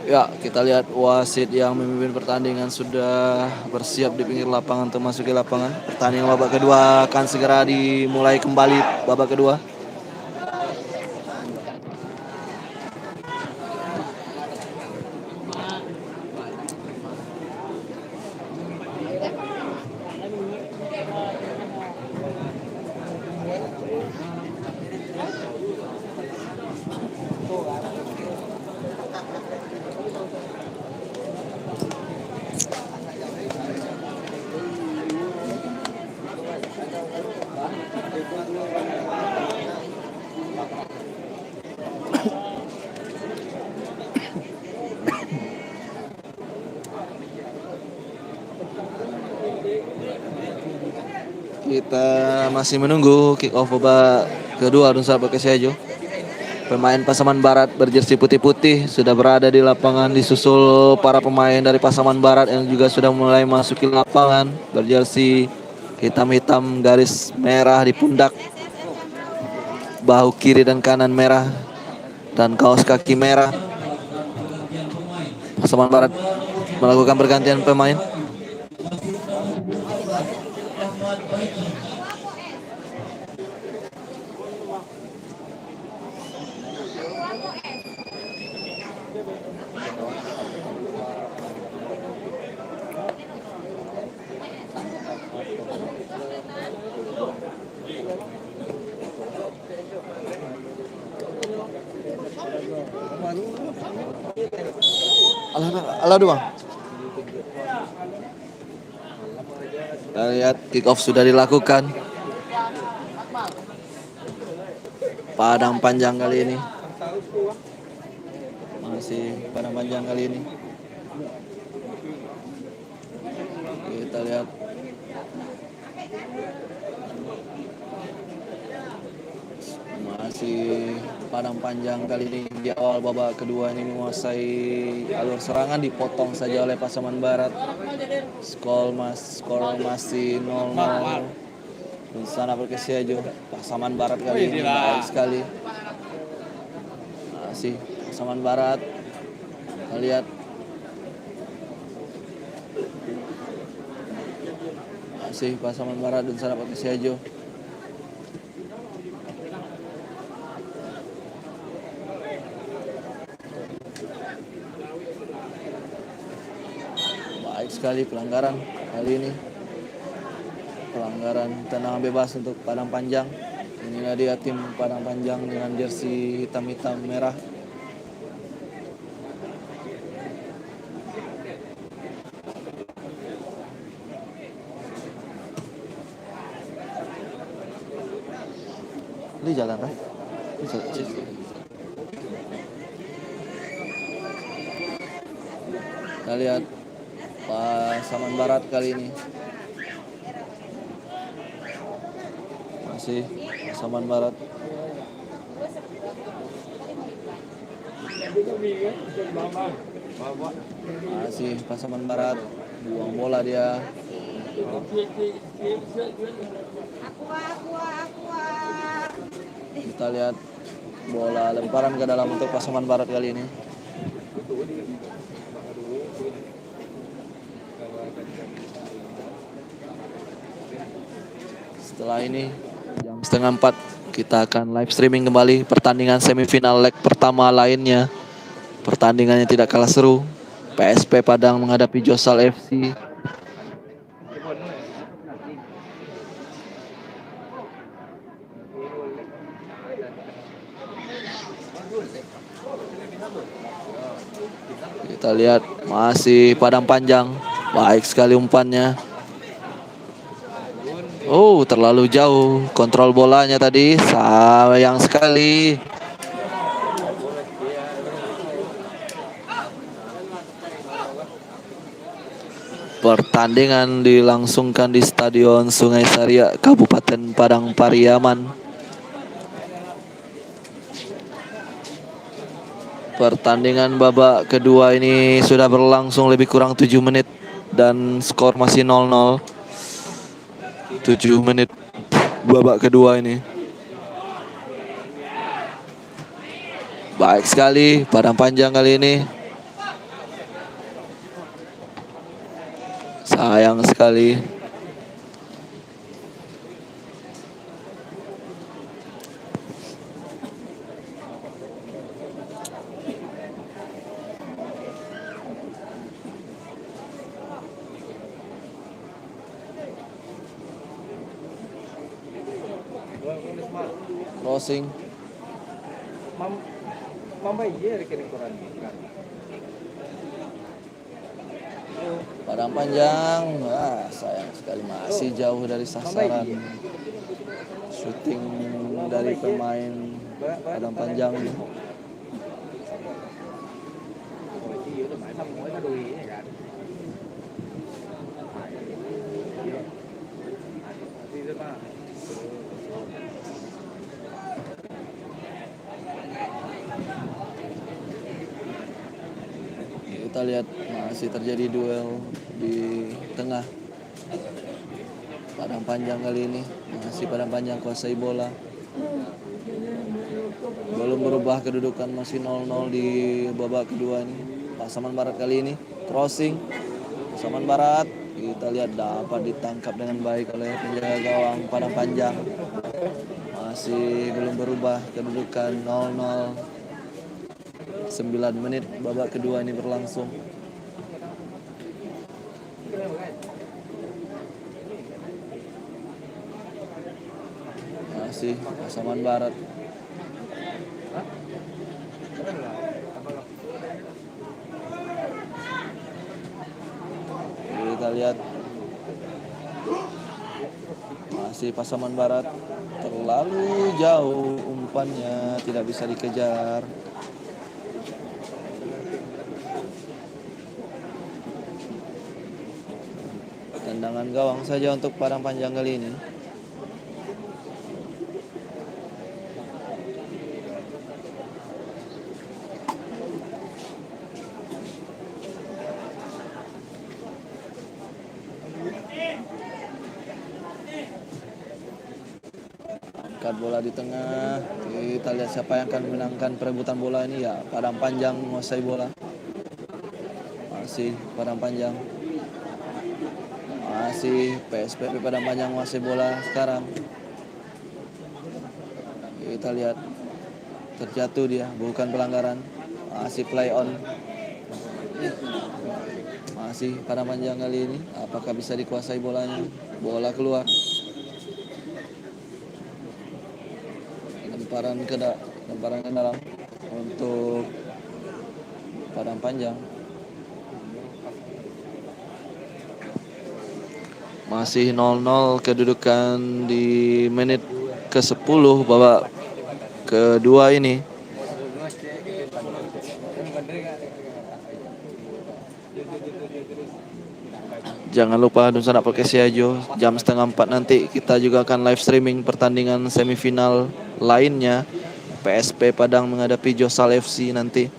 Ya, kita lihat wasit yang memimpin pertandingan sudah bersiap di pinggir lapangan untuk masuki lapangan. Pertandingan babak kedua akan segera dimulai kembali babak kedua. Kita masih menunggu kick off babak kedua Dunsana pakai Siajo. Pemain Pasaman Barat berjersey putih-putih sudah berada di lapangan, disusul para pemain dari Pasaman Barat yang juga sudah mulai masuki lapangan berjersey hitam-hitam garis merah di pundak, bahu kiri dan kanan merah, dan kaos kaki merah. Pasaman Barat melakukan pergantian pemain. Alah dua. Kita lihat kick off sudah dilakukan. Padang panjang kali ini. Masih Padang Panjang kali ini. Kita lihat. Masih Padang Panjang kali ini di awal babak kedua ini menguasai alur serangan, dipotong saja oleh Pasaman Barat. Skor masih 0-0. Di sana Perkesiajo. Pasaman Barat kali ini baik sekali. Masih Pasaman Barat. Kita lihat. Masih Pasaman Barat dan sana Perkesiajo. Baik sekali pelanggaran kali ini. Pelanggaran tendangan bebas untuk Padang Panjang. Inilah dia tim Padang Panjang dengan jersey hitam-hitam merah. Ini jalan kan? Kita lihat Pasaman Barat kali ini. Masih Pasaman Barat. Masih Pasaman Barat. Buang bola dia. Kita lihat bola lemparan ke dalam untuk Pasaman Barat kali ini. Setelah ini jam 3:30 kita akan live streaming kembali pertandingan semifinal leg pertama lainnya. Pertandingannya tidak kalah seru. PSP Padang menghadapi Josal FC. Kita lihat masih Padang Panjang. Baik sekali umpannya. Oh, terlalu jauh kontrol bolanya tadi. Sayang sekali. Pertandingan dilangsungkan di Stadion Sungai Saria, Kabupaten Padang Pariaman. Pertandingan babak kedua ini sudah berlangsung lebih kurang 7 menit dan skor masih 0-0. 7 menit babak kedua ini. Baik sekali Padang Panjang kali ini. Sayang sekali. Crossing. Padang Panjang, sayang sekali masih jauh dari sasaran. Shooting dari pemain Padang Panjang. Kita lihat masih terjadi duel di tengah. Padang Panjang kali ini masih Padang Panjang kuasai bola. Belum berubah kedudukan, masih 0-0 di babak kedua ini. Pasaman Barat kali ini crossing. Pasaman Barat kita lihat dapat ditangkap dengan baik oleh penjaga gawang Padang Panjang. Masih belum berubah kedudukan 0-0. 9 menit babak kedua ini berlangsung. Masih Pasaman Barat. Kita lihat masih Pasaman Barat. Terlalu jauh umpannya, tidak bisa dikejar. Tendangan gawang saja untuk Padang Panjang kali ini. Angkat bola di tengah. Kita lihat siapa yang akan memenangkan perebutan bola ini ya. Padang Panjang menguasai bola. Masih Padang Panjang. Masih PSPP Padang Panjang menguasai bola sekarang. Kita lihat terjatuh dia, bukan pelanggaran. Masih play on. Masih Padang Panjang kali ini. Apakah bisa dikuasai bolanya? Bola keluar. Lemparan ke dalam untuk Padang Panjang. Masih 0-0 kedudukan di menit ke-10 babak kedua ini. Jangan lupa Dunsana Podcast Siajo, jam 3:30 nanti kita juga akan live streaming pertandingan semifinal lainnya. PSP Padang menghadapi Josal FC nanti.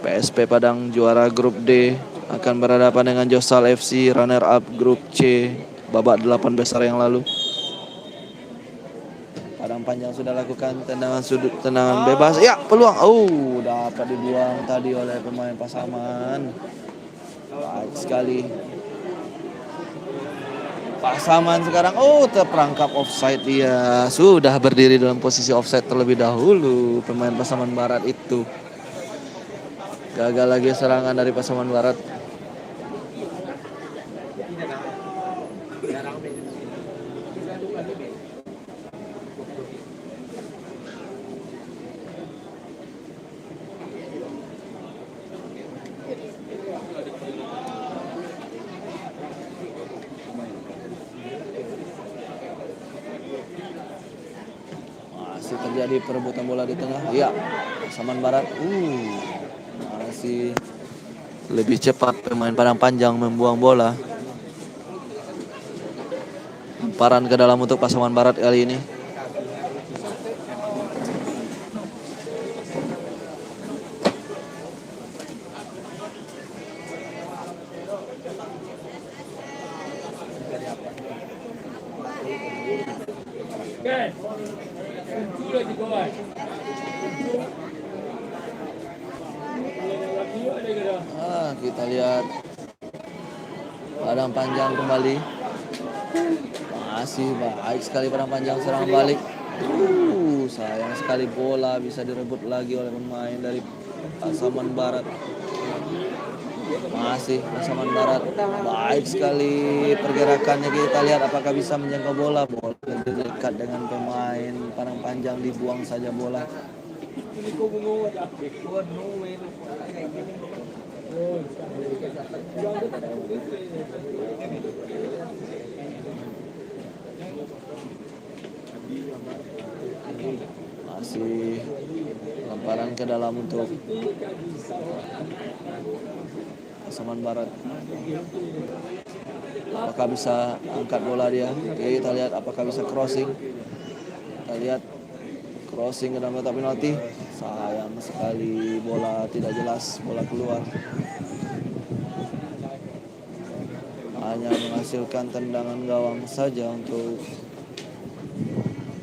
PSP Padang juara grup D akan berhadapan dengan Josal FC runner up grup C babak 8 besar yang lalu. Padang Panjang sudah lakukan tendangan bebas. Ya, peluang. Dapat dibuang tadi oleh pemain Pasaman. Baik sekali. Pasaman sekarang terperangkap offside dia. Sudah berdiri dalam posisi offside terlebih dahulu pemain Pasaman Barat itu. Gagal lagi serangan dari Pasaman Barat. Masih terjadi perebutan bola di tengah. Iya, Pasaman Barat. Masih lebih cepat pemain Padang Panjang membuang bola. Lemparan ke dalam untuk Pasaman Barat kali ini. Kita lihat Padang Panjang kembali. Masih baik sekali Padang Panjang serang balik. Sayang sekali bola bisa direbut lagi oleh pemain dari Pasaman Barat. Masih Pasaman Barat. Baik sekali pergerakannya, kita lihat apakah bisa menjangkau bola. Bola lebih dekat dengan pemain Padang Panjang, dibuang saja bola. Masih lemparan ke dalam untuk Pasaman Barat. Apakah bisa angkat bola dia? Oke, kita lihat apakah bisa crossing. Kita lihat crossing ke dalam kotak penalti. Sayang sekali bola tidak jelas, bola keluar. Hanya menghasilkan tendangan gawang saja untuk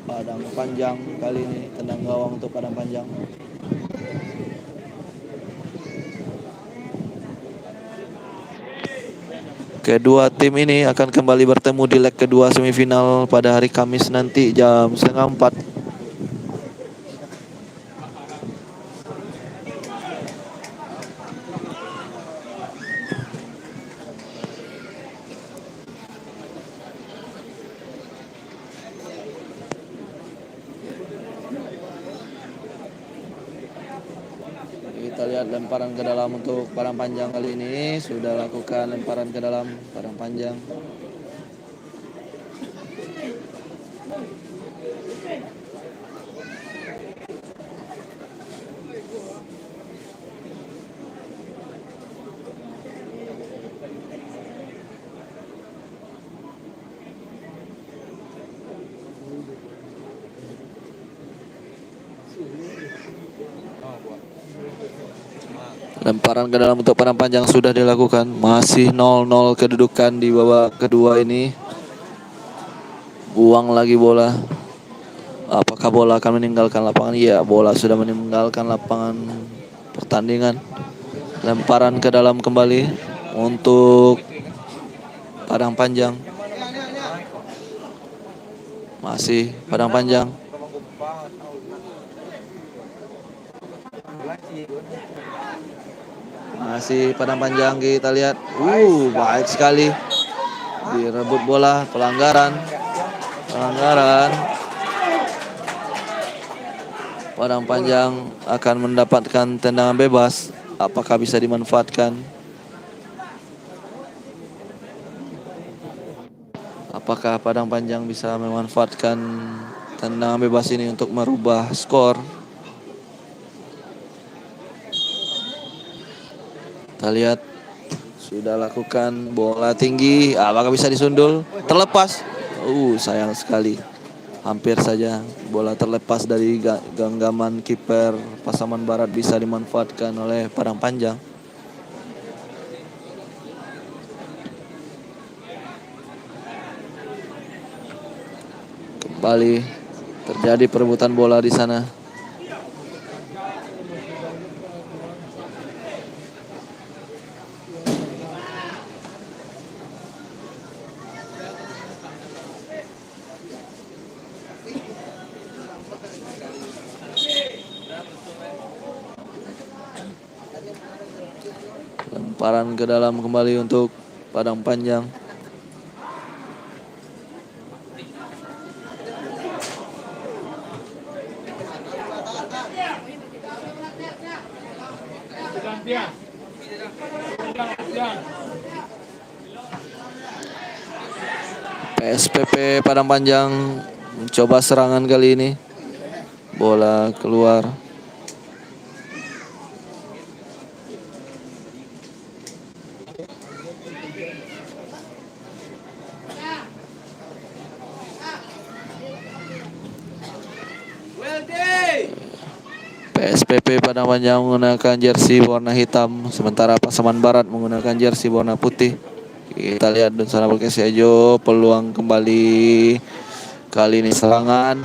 Padang Panjang kali ini. Tendang gawang untuk Padang Panjang. Kedua tim ini akan kembali bertemu di leg kedua semifinal pada hari Kamis nanti jam 3:30. Kita lihat lemparan ke dalam untuk Padang Panjang kali ini. Sudah lakukan lemparan ke dalam Padang Panjang. Lemparan ke dalam untuk Padang Panjang sudah dilakukan. Masih 0-0 kedudukan di babak kedua ini. Buang lagi bola. Apakah bola akan meninggalkan lapangan? Iya, bola sudah meninggalkan lapangan pertandingan. Lemparan ke dalam kembali untuk Padang Panjang. Masih Padang Panjang. Masih Padang Panjang, kita lihat. Baik sekali. Direbut bola, pelanggaran. Padang Panjang akan mendapatkan tendangan bebas. Apakah bisa dimanfaatkan? Apakah Padang Panjang bisa memanfaatkan tendangan bebas ini untuk merubah skor? Kita lihat. Sudah lakukan bola tinggi. Apakah bisa disundul? Terlepas. Sayang sekali. Hampir saja bola terlepas dari genggaman kiper Pasaman Barat, bisa dimanfaatkan oleh Padang Panjang. Kembali terjadi perebutan bola di sana. Lemparan ke dalam kembali untuk Padang Panjang. PSPP Padang Panjang mencoba serangan kali ini. Bola keluar. PSPP Padang Panjang menggunakan jersey warna hitam, sementara Pasaman Barat menggunakan jersey warna putih. Kita lihat dan sana Siajo, peluang kembali. Kali ini serangan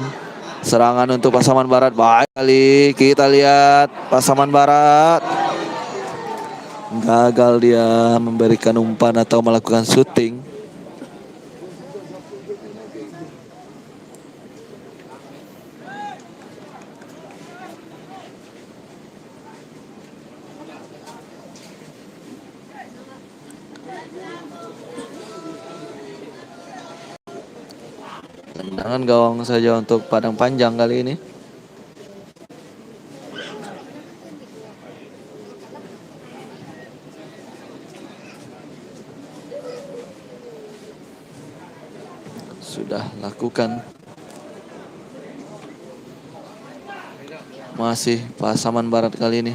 untuk Pasaman Barat. Baik kali, kita lihat Pasaman Barat gagal dia memberikan umpan atau melakukan syuting. Tendangan gawang saja untuk Padang Panjang kali ini. Sudah lakukan. Masih Pasaman Barat kali ini.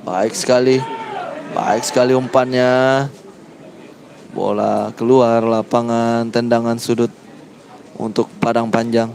Baik sekali umpannya. Bola keluar lapangan, tendangan sudut untuk Padang Panjang.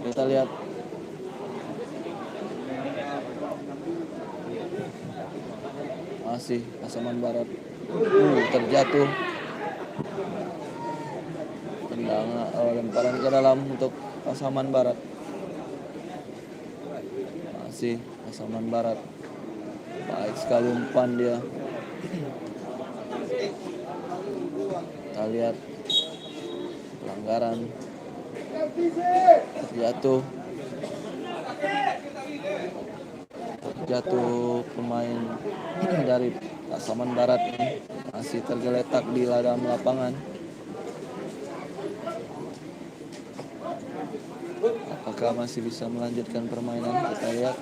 Kita lihat. Masih Pasaman Barat. Terjatuh. Lemparan ke dalam untuk Pasaman Barat. Masih Pasaman Barat. Baik sekali umpan dia. Kita lihat pelanggaran. Jatuh pemain dari Pasaman Barat ini masih tergeletak di dalam lapangan. Apakah masih bisa melanjutkan permainan? Kita lihat.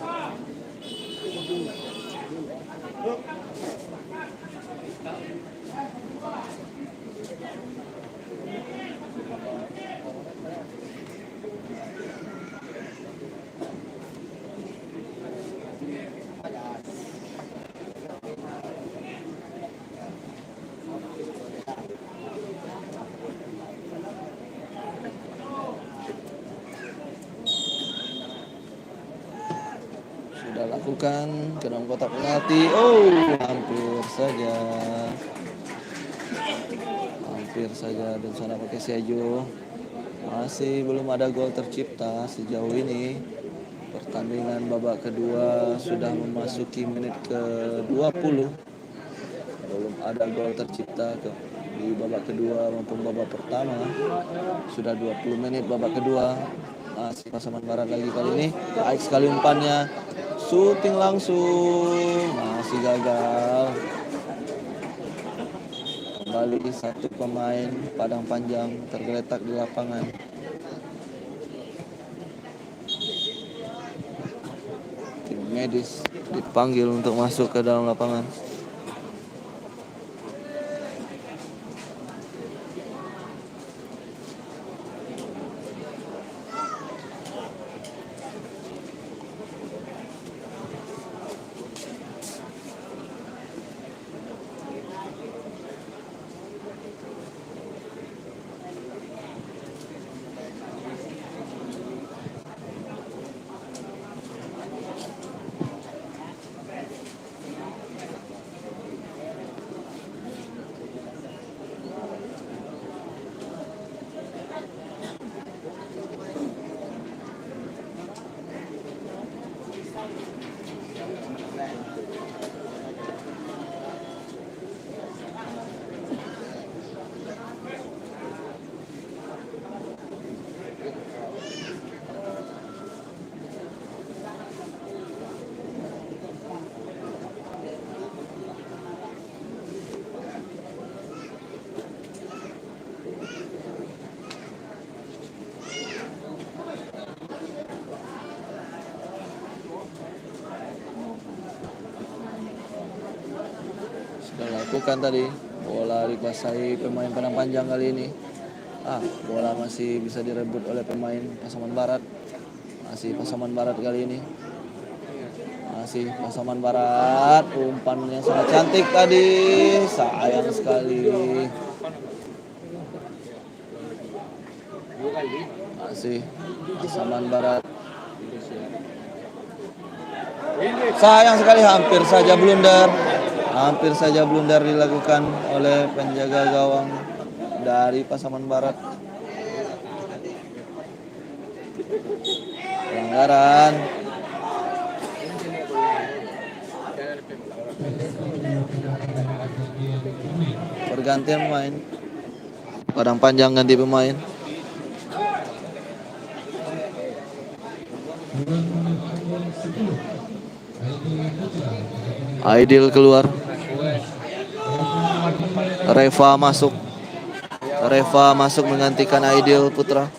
dilakukan ke dalam kotak penalti. Oh, hampir saja dan sana pakai Siajo. Masih belum ada gol tercipta sejauh ini. Pertandingan babak kedua sudah memasuki menit ke-20. Belum ada gol tercipta di babak kedua maupun babak pertama. Sudah 20 menit babak kedua. Masih Pasaman Barat lagi kali ini. Baik sekali umpannya. Shooting langsung. Masih gagal. Kembali satu pemain Padang Panjang tergeletak di lapangan. Tim medis dipanggil untuk masuk ke dalam lapangan. Sudah lakukan tadi. Bola dikuasai pemain Padang Panjang kali ini. Bola masih bisa direbut oleh pemain Pasaman Barat. Masih Pasaman Barat kali ini. Masih Pasaman Barat. Umpannya sangat cantik tadi. Sayang sekali. Masih Pasaman Barat. Sayang sekali, hampir saja blunder dilakukan oleh penjaga gawang dari Pasaman Barat. Pelanggaran. Pergantian pemain. Padang Panjang ganti pemain. Aidil keluar. Reva masuk menggantikan Aidil Putra.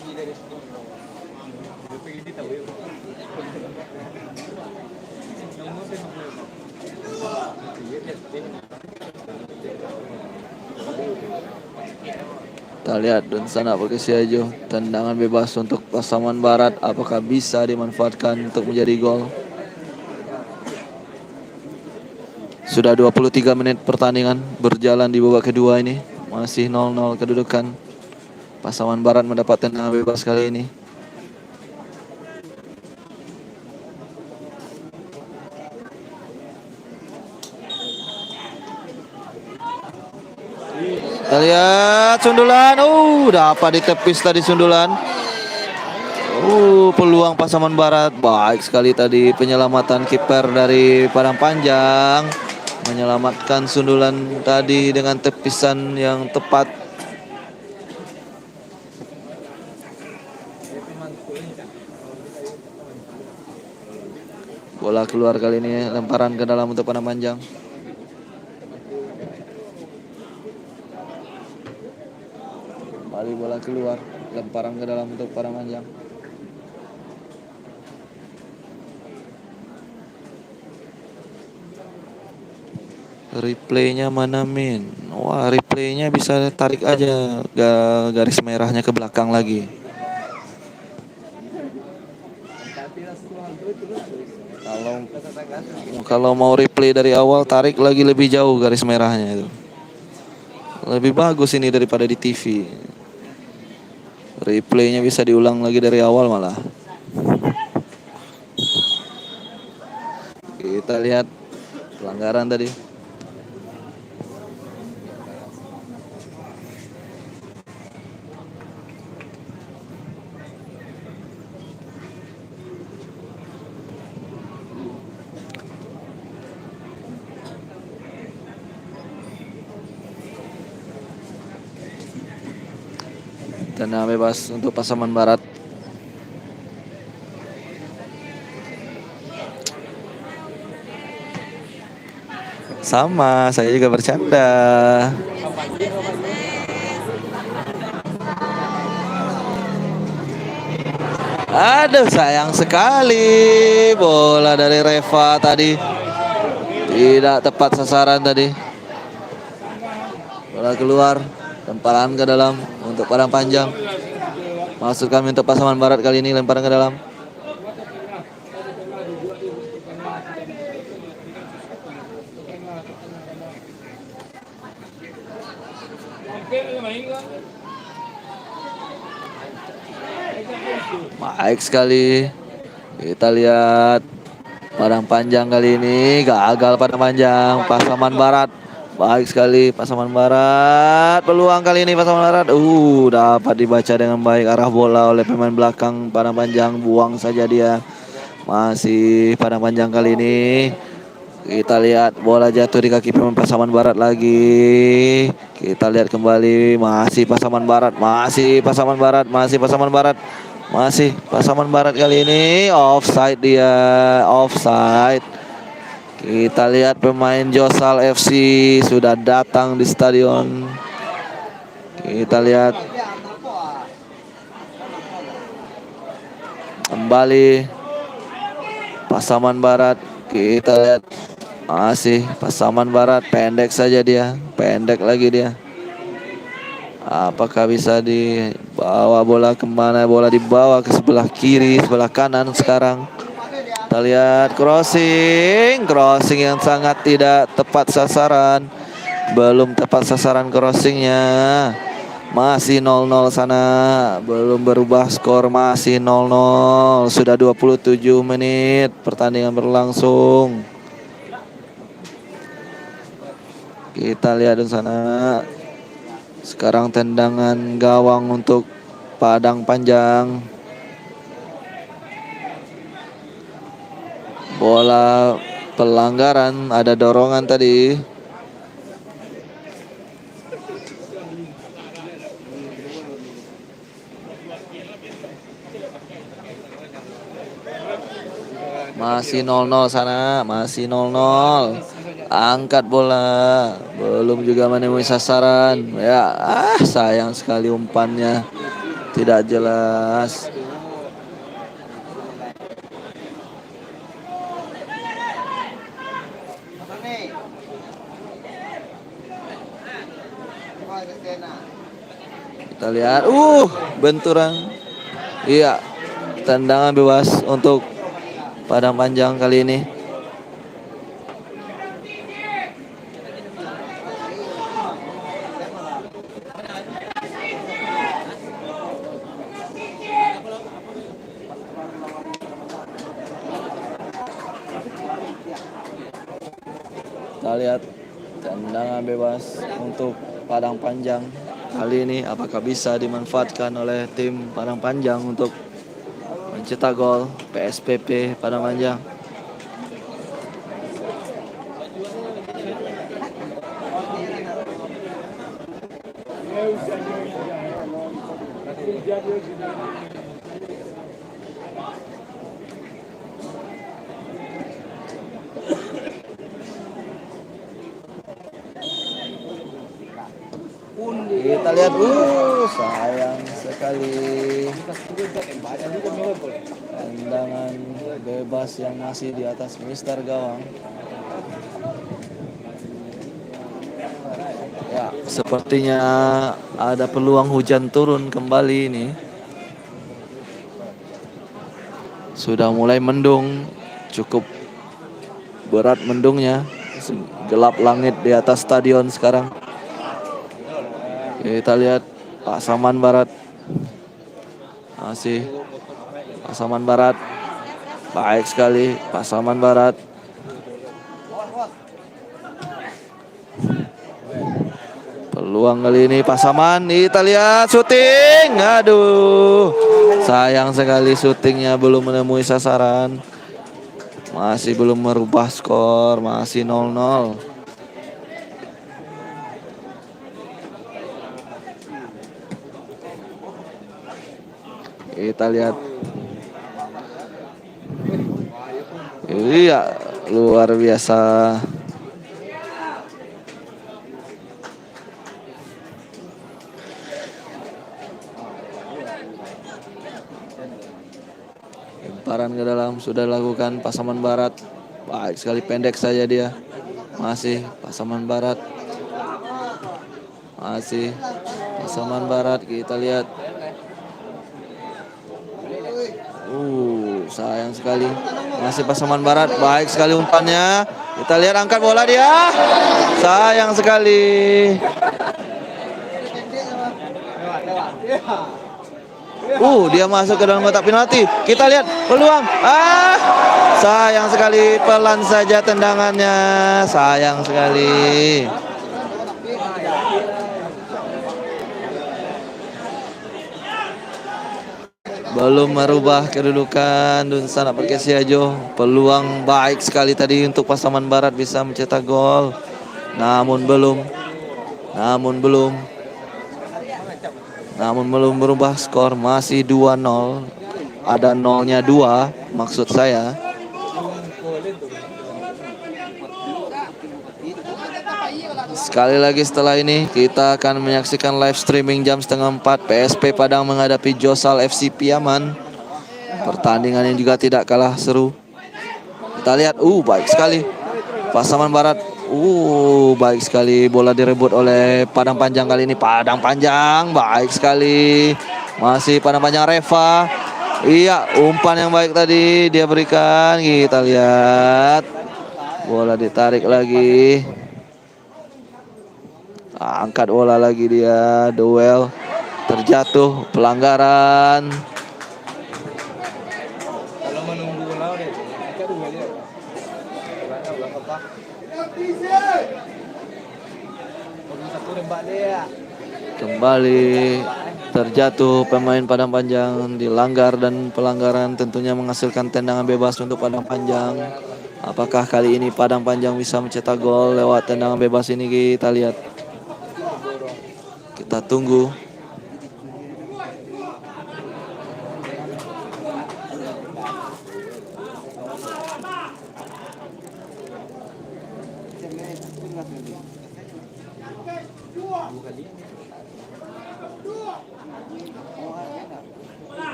Kita lihat dan sana pakai Siajo. Tendangan bebas untuk Pasaman Barat. Apakah bisa dimanfaatkan untuk menjadi gol? Sudah 23 menit pertandingan berjalan di babak kedua ini. Masih 0-0 kedudukan. Pasaman Barat mendapat tendangan bebas kali ini. Kita lihat sundulan. Dapat ditepis tadi sundulan. Peluang Pasaman Barat. Baik sekali tadi penyelamatan kiper dari Padang Panjang. Menyelamatkan sundulan tadi dengan tepisan yang tepat. Bola keluar kali ini, lemparan ke dalam untuk Padang Panjang. Kembali bola keluar, lemparan ke dalam untuk Padang Panjang. Replaynya mana Min? Wah, replaynya bisa tarik aja garis merahnya ke belakang lagi. Kalau mau replay dari awal, tarik lagi lebih jauh garis merahnya itu. Lebih bagus ini daripada di TV. Replaynya bisa diulang lagi dari awal malah. kita lihat pelanggaran tadi. Tendangan bebas untuk Pasaman Barat. Sama, saya juga bercanda. Aduh, sayang sekali bola dari Reva tadi. Tidak tepat sasaran tadi. Bola keluar, lemparan ke dalam untuk Padang Panjang. Maksud kami untuk Pasaman Barat kali ini lemparan ke dalam. Baik sekali. Kita lihat Padang Panjang kali ini gagal Padang Panjang. Pasaman Barat. Baik sekali Pasaman Barat. Peluang kali ini Pasaman Barat. Dapat dibaca dengan baik arah bola oleh pemain belakang Padang Panjang. Buang saja dia. Masih Padang Panjang kali ini. Kita lihat bola jatuh di kaki pemain Pasaman Barat lagi. Kita lihat kembali. Masih Pasaman Barat. Masih Pasaman Barat. Masih Pasaman Barat. Masih Pasaman Barat kali ini. Offside dia. Offside. Kita lihat pemain Josal FC sudah datang di stadion. Kita lihat kembali Pasaman Barat. Kita lihat masih Pasaman Barat. Pendek saja dia. Pendek lagi dia. Apakah bisa dibawa bola kemana? Bola dibawa ke sebelah kiri, sebelah kanan sekarang. Kita lihat crossing. Crossing yang sangat tidak tepat sasaran. Belum tepat sasaran crossingnya. Masih 0-0 sana. Belum berubah skor. Masih 0-0. Sudah 27 menit pertandingan berlangsung. Kita lihat di sana. Sekarang tendangan gawang untuk Padang Panjang. Bola pelanggaran, ada dorongan tadi. Masih 0-0 sana, masih 0-0. Angkat bola, belum juga menemui sasaran. Ya, sayang sekali umpannya tidak jelas. Kita lihat, benturan. Iya, tendangan bebas untuk Padang Panjang kali ini. Kita lihat tendangan bebas untuk Padang Panjang kali ini, apakah bisa dimanfaatkan oleh tim Padang Panjang untuk mencetak gol PSPP Padang Panjang. Kita lihat, sayang sekali tendangan bebas yang masih di atas Mister Gawang. Ya, sepertinya ada peluang hujan turun kembali ini. Sudah mulai mendung, cukup berat mendungnya. Gelap langit di atas stadion sekarang. Kita lihat Pasaman Barat. Masih Pasaman Barat. Baik sekali Pasaman Barat. Peluang kali ini Pasaman, kita lihat syuting. Aduh, sayang sekali syutingnya belum menemui sasaran. Masih belum merubah skor, masih 0-0. Kita lihat. Iya, luar biasa. Lemparan ke dalam sudah dilakukan Pasaman Barat. Baik sekali, pendek saja dia. Masih Pasaman Barat. Masih Pasaman Barat, kita lihat. Sayang sekali. Masih Pasaman Barat, baik sekali umpannya. Kita lihat, angkat bola dia. Sayang sekali. Dia masuk ke dalam kotak penalti. Kita lihat peluang. Sayang sekali, pelan saja tendangannya. Sayang sekali. Belum merubah kedudukan Dunsana Perkesiajo. Peluang baik sekali tadi untuk Pasaman Barat bisa mencetak gol. Namun belum berubah skor, masih 2-0. Ada nolnya 2 maksud saya. Sekali lagi setelah ini kita akan menyaksikan live streaming jam 3:30 PSP Padang menghadapi Josal FC Piaman. Pertandingan ini juga tidak kalah seru. Kita lihat, baik sekali Pasaman Barat. Baik sekali, bola direbut oleh Padang Panjang kali ini. Padang Panjang, baik sekali. Masih Padang Panjang, Reva. Iya, umpan yang baik tadi dia berikan. Kita lihat, bola ditarik lagi. Angkat bola lagi dia, duel, terjatuh, pelanggaran. Kalau menunggu bola deh, kita dulu aja. Kembali terjatuh pemain Padang Panjang, dilanggar, dan pelanggaran tentunya menghasilkan tendangan bebas untuk Padang Panjang. Apakah kali ini Padang Panjang bisa mencetak gol lewat tendangan bebas ini? Kita lihat. Kita tunggu.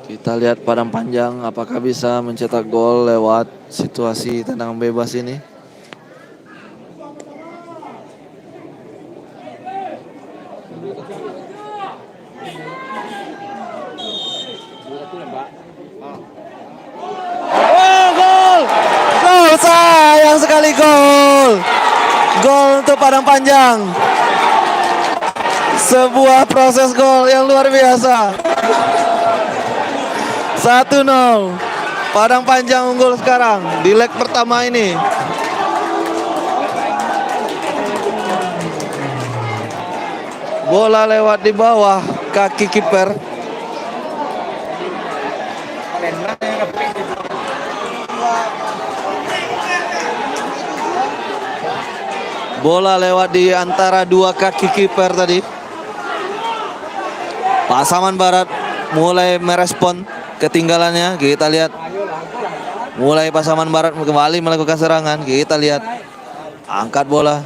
Kita lihat Padang Panjang apakah bisa mencetak gol lewat situasi tendangan bebas ini. Gol! Gol, sayang sekali, gol. Gol untuk Padang Panjang. Sebuah proses gol yang luar biasa. 1-0. Padang Panjang unggul sekarang di leg pertama ini. Bola lewat di bawah kaki kiper. Bola lewat di antara dua kaki kiper tadi. Pasaman Barat mulai merespon ketinggalannya. Kita lihat, mulai Pasaman Barat kembali melakukan serangan. Kita lihat, angkat bola.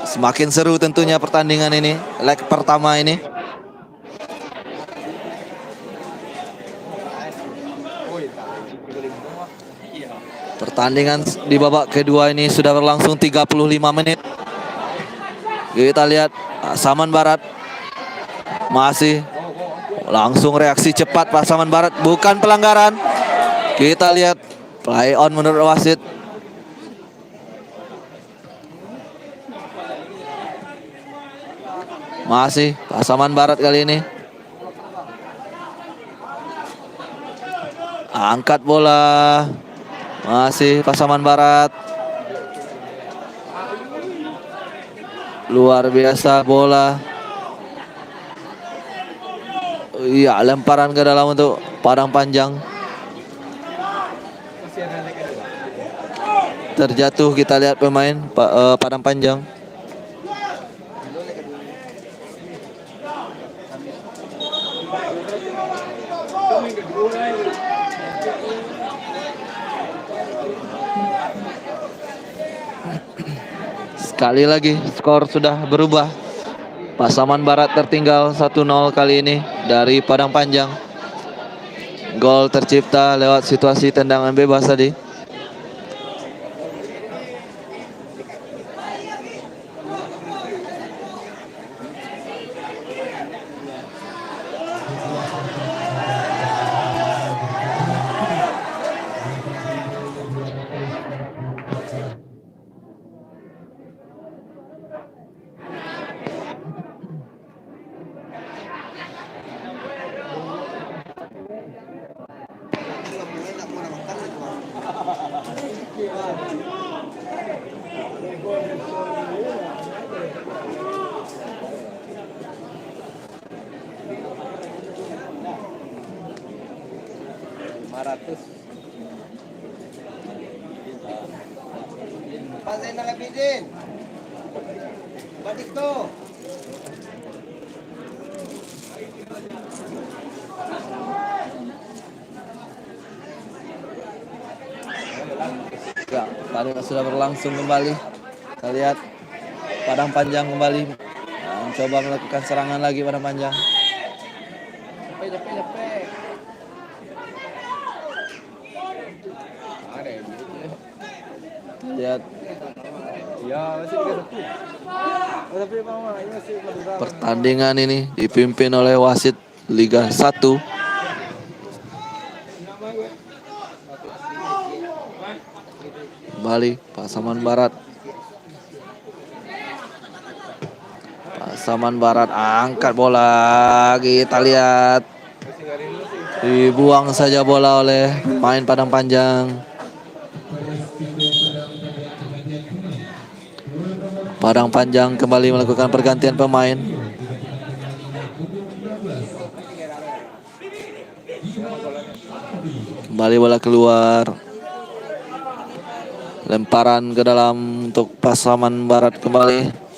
Semakin seru tentunya pertandingan ini, leg pertama ini. Pertandingan di babak kedua ini sudah berlangsung 35 menit. Kita lihat, Pasaman Barat masih langsung reaksi cepat Pasaman Barat, bukan pelanggaran. Kita lihat, play on menurut wasit. Masih Pasaman Barat kali ini. Angkat bola. Masih Pasaman Barat. Luar biasa bola. Iya, lemparan ke dalam untuk Padang Panjang. Terjatuh, kita lihat pemain Padang Panjang. Sekali lagi skor sudah berubah. Pasaman Barat tertinggal 1-0 kali ini dari Padang Panjang. Gol tercipta lewat situasi tendangan bebas tadi. Pak Zainal Abidin. Balik tuh. Ya, tadi sudah berlangsung kembali. Kita lihat Padang Panjang kembali mencoba melakukan serangan lagi. Padang Panjang. Lihat pertandingan ini dipimpin oleh wasit Liga 1. Kembali Pasaman Barat. Pasaman Barat angkat bola. Kita lihat dibuang saja bola oleh pemain Padang Panjang. Padang Panjang kembali melakukan pergantian pemain. Kembali bola keluar. Lemparan ke dalam untuk Pasaman Barat kembali.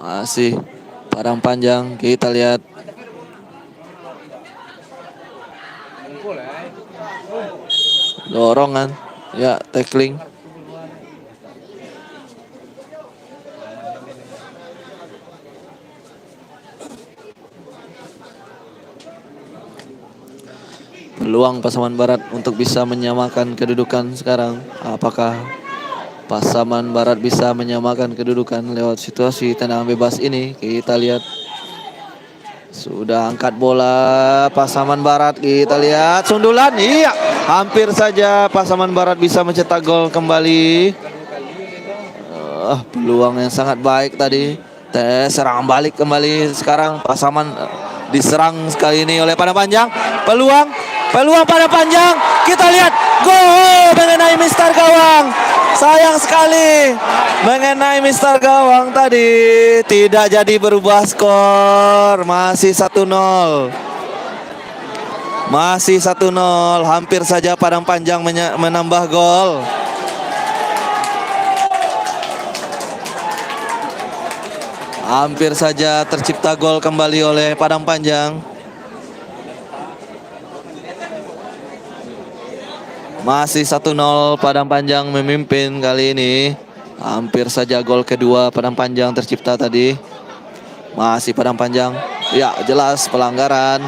Masih Padang Panjang, kita lihat. Dorongan, ya, tackling. Peluang Pasaman Barat untuk bisa menyamakan kedudukan sekarang. Apakah Pasaman Barat bisa menyamakan kedudukan lewat situasi tendangan bebas ini? Kita lihat. Sudah angkat bola Pasaman Barat, kita lihat sundulan. Iya, hampir saja Pasaman Barat bisa mencetak gol kembali. Peluang yang sangat baik tadi. Serangan balik kembali sekarang. Pasaman diserang sekali ini oleh Padang Panjang. Peluang Padang Panjang. Kita lihat gol mengenai Mister Gawang. Sayang sekali mengenai Mister Gawang tadi, tidak jadi berubah skor. Masih 1-0. Masih 1-0. Hampir saja Padang Panjang menambah gol. Hampir saja tercipta gol kembali oleh Padang Panjang. Masih 1-0, Padang Panjang memimpin kali ini. Hampir saja gol kedua Padang Panjang tercipta tadi. Masih Padang Panjang. Ya, jelas pelanggaran.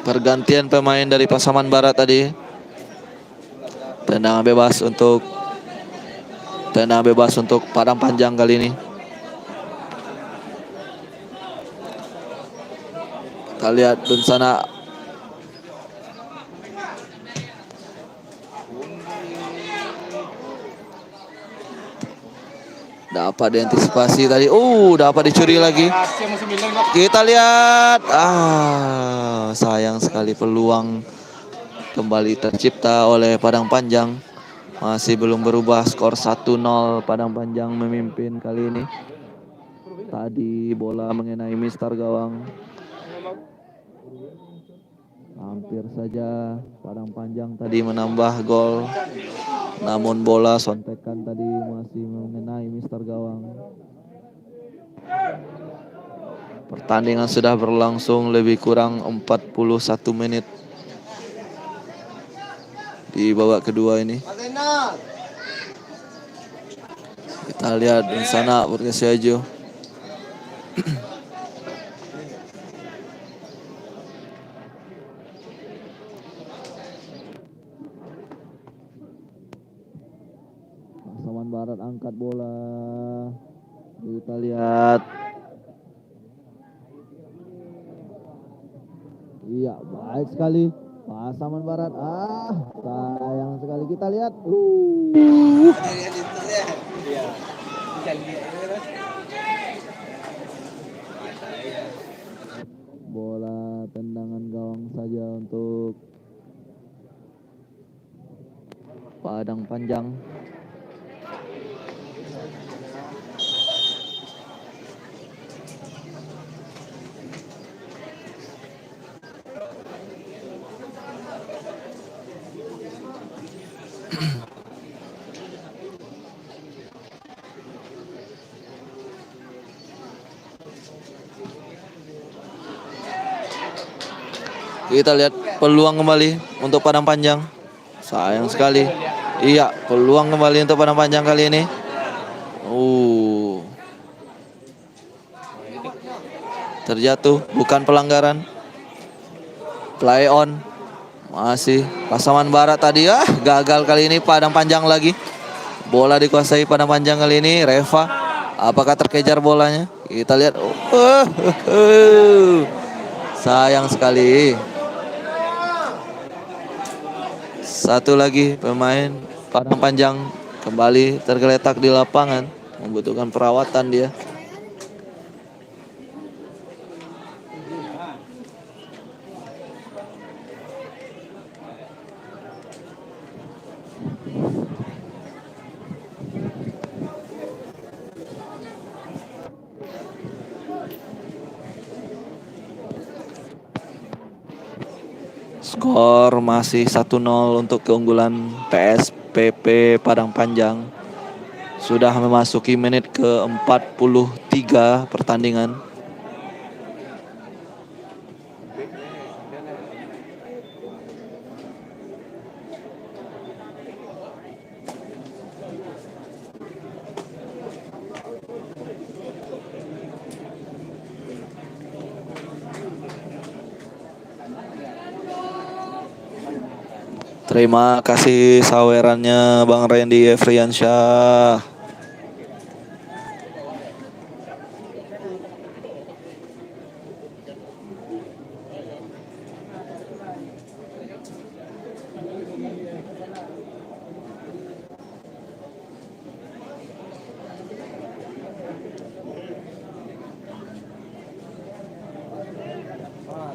Pergantian pemain dari Pasaman Barat tadi. Tendangan bebas untuk Padang Panjang kali ini. Kita lihat Dunsana. Dapat diantisipasi tadi. Dapat dicuri lagi. Kita lihat. Sayang sekali peluang kembali tercipta oleh Padang Panjang. Masih belum berubah, skor 1-0. Padang Panjang memimpin kali ini. Tadi bola mengenai Mister gawang. Hampir saja Padang Panjang tadi menambah gol. Namun bola sontekan tadi masih mengenai Mister gawang. Pertandingan sudah berlangsung lebih kurang 41 menit di babak kedua ini. Kita lihat di sana Perkesiajo. Pasaman Barat angkat bola. Kita lihat. Iya, baik sekali. Pasaman Barat. Sayang sekali. Kita lihat. Bola tendangan gawang saja untuk Padang Panjang. Kita lihat peluang kembali untuk Padang Panjang. Sayang sekali. Iya, peluang kembali untuk Padang Panjang kali ini. Terjatuh, bukan pelanggaran. Play on. Masih Pasaman Barat tadi gagal kali ini. Padang Panjang lagi. Bola dikuasai Padang Panjang kali ini. Reva, apakah terkejar bolanya? Kita lihat. Sayang sekali. Satu lagi pemain Padang Panjang kembali tergeletak di lapangan, membutuhkan perawatan dia. Skor masih 1-0 untuk keunggulan PSPP Padang Panjang. Sudah memasuki menit ke-43 pertandingan. Terima kasih sawerannya Bang Randy Efriansyah.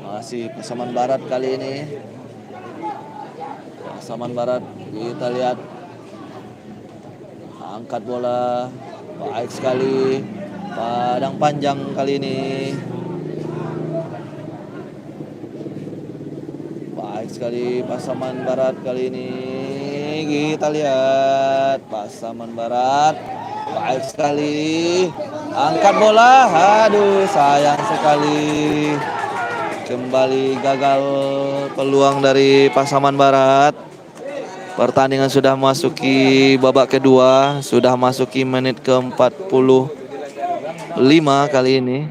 Masih Pasaman Barat kali ini. Pasaman Barat, kita lihat angkat bola baik sekali. Padang Panjang kali ini baik sekali. Pasaman Barat kali ini, kita lihat Pasaman Barat baik sekali. Angkat bola, sayang sekali. Kembali gagal peluang dari Pasaman Barat. Pertandingan sudah memasuki babak kedua, sudah masuki menit ke-45 kali ini.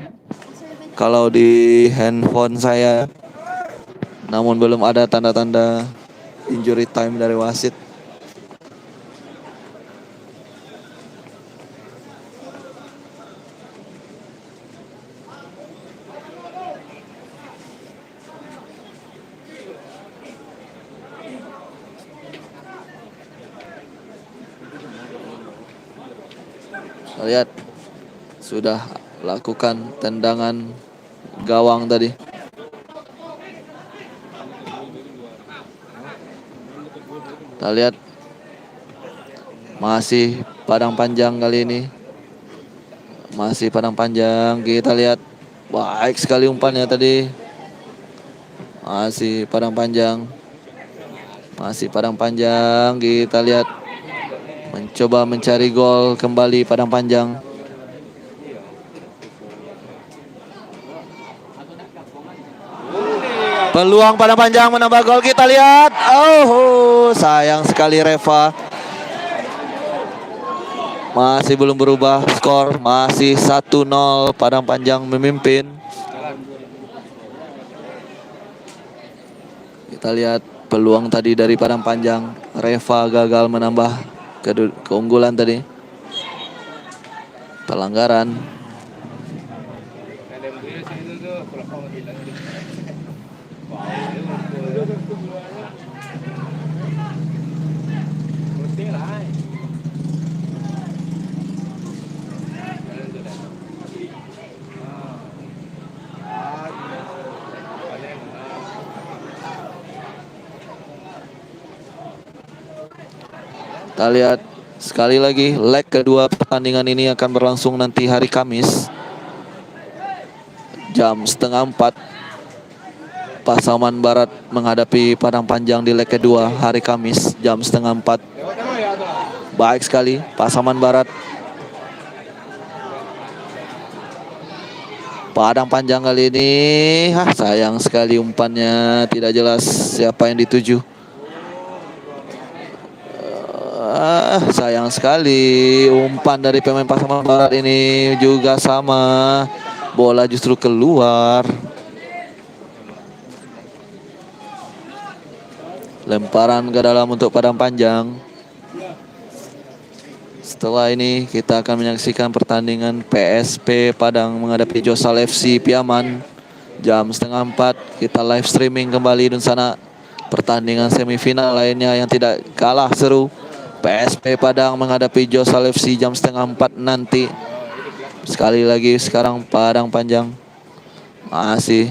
Kalau di handphone saya namun belum ada tanda-tanda injury time dari wasit. Kita lihat sudah lakukan tendangan gawang tadi. Kita lihat masih padang panjang kali ini. Masih padang panjang. Kita lihat baik sekali umpannya tadi. Masih padang panjang. Masih padang panjang. Kita lihat mencoba mencari gol kembali padang panjang. Peluang padang panjang menambah gol, kita lihat. Oh, sayang sekali Reva. Masih belum berubah skor, masih 1-0 padang panjang memimpin. Kita lihat peluang tadi dari padang panjang. Reva gagal menambah keunggulan tadi. Pelanggaran. Ada yang beli situ tuh, kalau kamu bilang gitu. Mesti lah. Kita lihat sekali lagi leg kedua pertandingan ini akan berlangsung nanti hari Kamis jam 3:30. Pasaman Barat menghadapi Padang Panjang di leg kedua hari Kamis jam 3:30. Baik sekali Pasaman Barat. Padang Panjang kali ini sayang sekali umpannya, tidak jelas siapa yang dituju. Sayang sekali umpan dari pemain Pasaman Barat ini juga sama. Bola justru keluar. Lemparan ke dalam untuk Padang Panjang. Setelah ini kita akan menyaksikan pertandingan PSP Padang menghadapi Josal FC Piaman jam 3:30. Kita live streaming kembali di sana pertandingan semifinal lainnya yang tidak kalah seru. PSP Padang menghadapi Josal FC jam 3:30 nanti. Sekali lagi sekarang Padang Panjang. Masih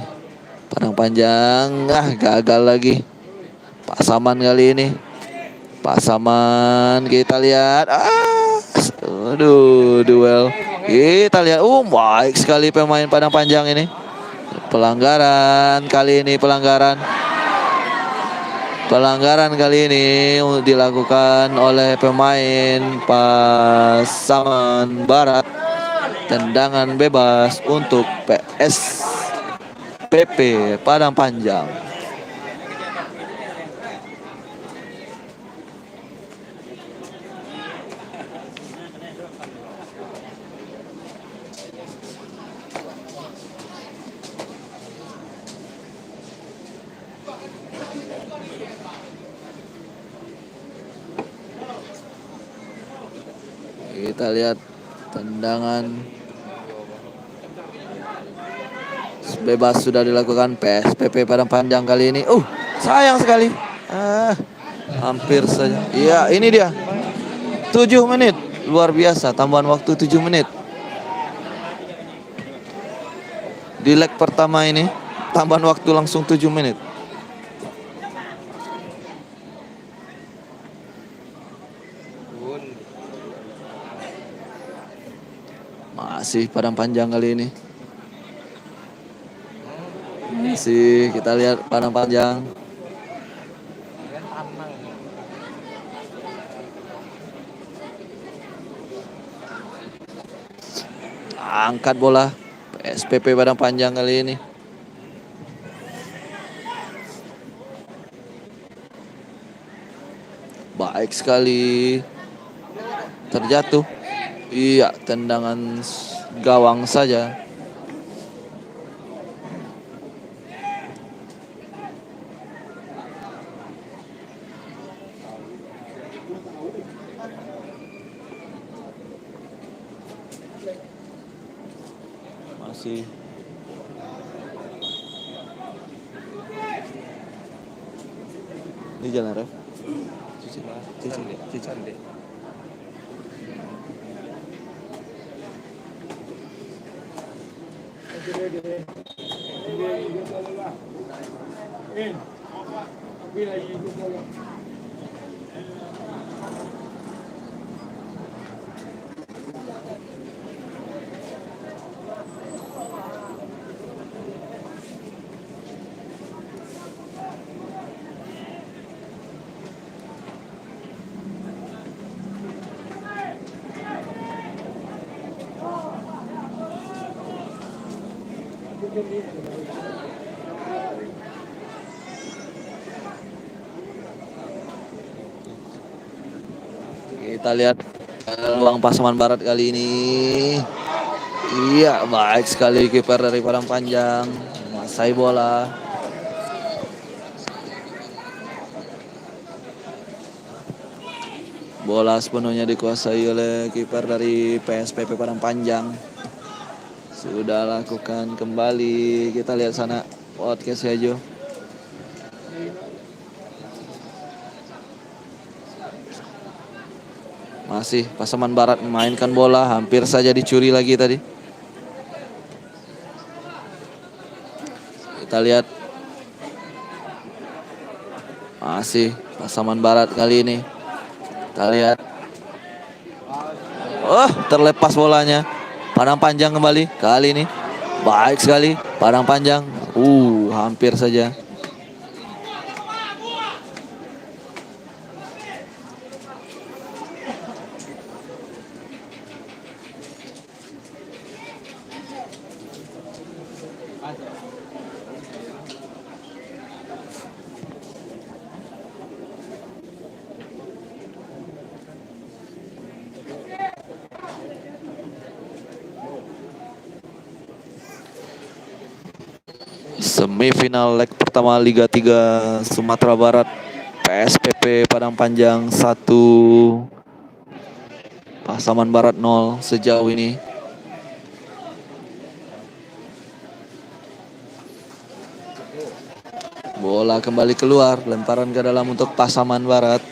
Padang Panjang. Gagal lagi. Pasaman kali ini. Pasaman kita lihat. Aduh, duel. Kita lihat. Baik sekali pemain Padang Panjang ini. Pelanggaran kali ini, pelanggaran kali ini dilakukan oleh pemain Pasaman Barat. Tendangan bebas untuk PSPP Padang Panjang. Kita lihat tendangan bebas sudah dilakukan PSPP Padang Panjang kali ini. Sayang sekali. Hampir saja. Iya, ini dia. 7 menit. Luar biasa, tambahan waktu 7 menit. Di leg pertama ini, tambahan waktu langsung 7 menit. Masih Padang Panjang kali ini. Masih kita lihat Padang Panjang. Angkat bola PSPP Padang Panjang kali ini. Baik sekali. Terjatuh. Iya, tendangan gawang saja. Masih ini jalan ref. Cici. Kita lihat ruang Pasaman Barat kali ini. Iya, baik sekali kiper dari Padang Panjang. Menguasai bola. Bola sepenuhnya dikuasai oleh kiper dari PSPP Padang Panjang. Sudah lakukan kembali. Kita lihat sana podcast aja. Masih Pasaman Barat memainkan bola, hampir saja dicuri lagi tadi. Kita lihat. Masih Pasaman Barat kali ini. Kita lihat. Oh, terlepas bolanya. Padang Panjang kembali kali ini. Baik sekali Padang Panjang. Hampir saja. Semifinal leg pertama Liga 3 Sumatera Barat, PSPP Padang Panjang 1, Pasaman Barat 0 sejauh ini. Bola kembali keluar, lemparan ke dalam untuk Pasaman Barat.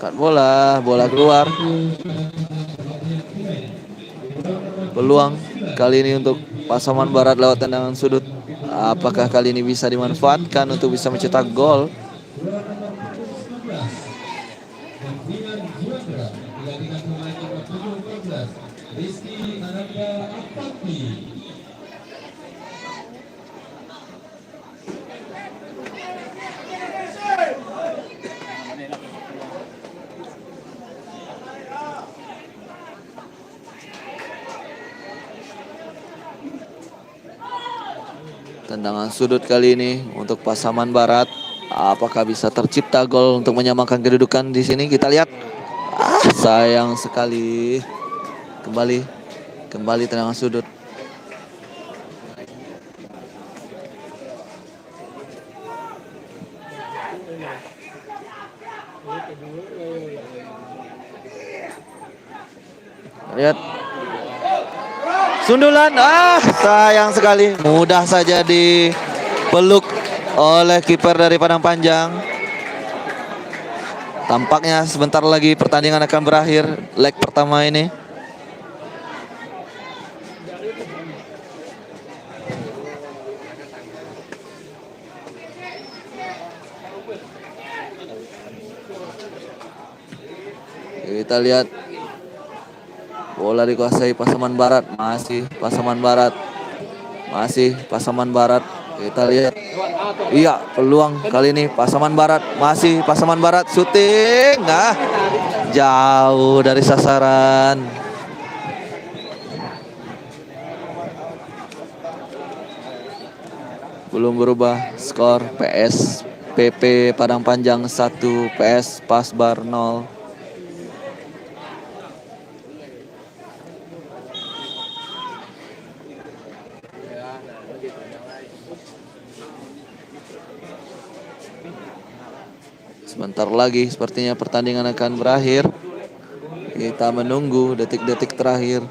Cut bola keluar. Peluang kali ini untuk Pasaman Barat lewat tendangan sudut. Apakah kali ini bisa dimanfaatkan untuk bisa mencetak gol? Tendangan sudut kali ini untuk Pasaman Barat. Apakah bisa tercipta gol untuk menyamakan kedudukan di sini? Kita lihat. Sayang sekali. Kembali tendangan sudut. Lihat. Sundulan, sayang sekali. Mudah saja dipeluk oleh kiper dari Padang Panjang. Tampaknya sebentar lagi pertandingan akan berakhir leg pertama ini. Kita lihat. Bola dikuasai Pasaman Barat, masih Pasaman Barat. Kita lihat. Iya, peluang kali ini Pasaman Barat, masih Pasaman Barat, syuting. Jauh dari sasaran. Belum berubah skor PS PP Padang Panjang 1, PS Pasbar 0. Sebentar lagi sepertinya pertandingan akan berakhir. Kita menunggu detik-detik terakhir.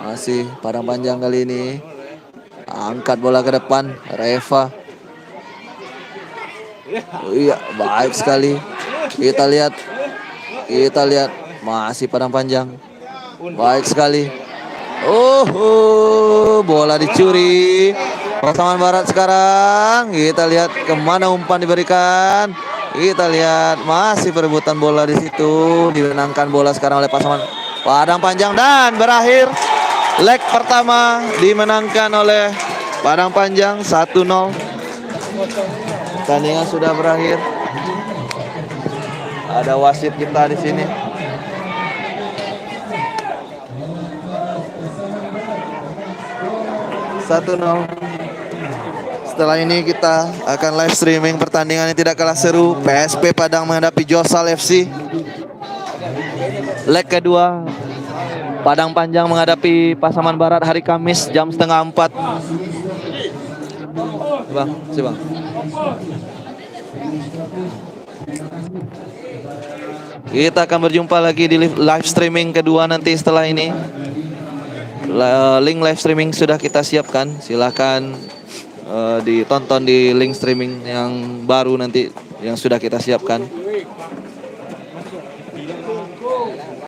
Masih Padang Panjang kali ini. Angkat bola ke depan, Reva. Oh iya, baik sekali. Kita lihat. Masih Padang Panjang. Baik sekali. Bola dicuri. Pasaman Barat sekarang. Kita lihat kemana umpan diberikan. Kita lihat masih perebutan bola di situ. Dimenangkan bola sekarang oleh pasangan Padang Panjang dan berakhir. Leg pertama dimenangkan oleh Padang Panjang 1-0. Pertandingan sudah berakhir. Ada wasit kita di sini. Setelah ini kita akan live streaming pertandingan yang tidak kalah seru. PSP Padang menghadapi Josal FC. Leg kedua, Padang Panjang menghadapi Pasaman Barat hari Kamis jam 3:30. Bang, si bang. Kita akan berjumpa lagi di live streaming kedua nanti setelah ini. Link live streaming sudah kita siapkan. Silahkan ditonton di link streaming yang baru nanti yang sudah kita siapkan.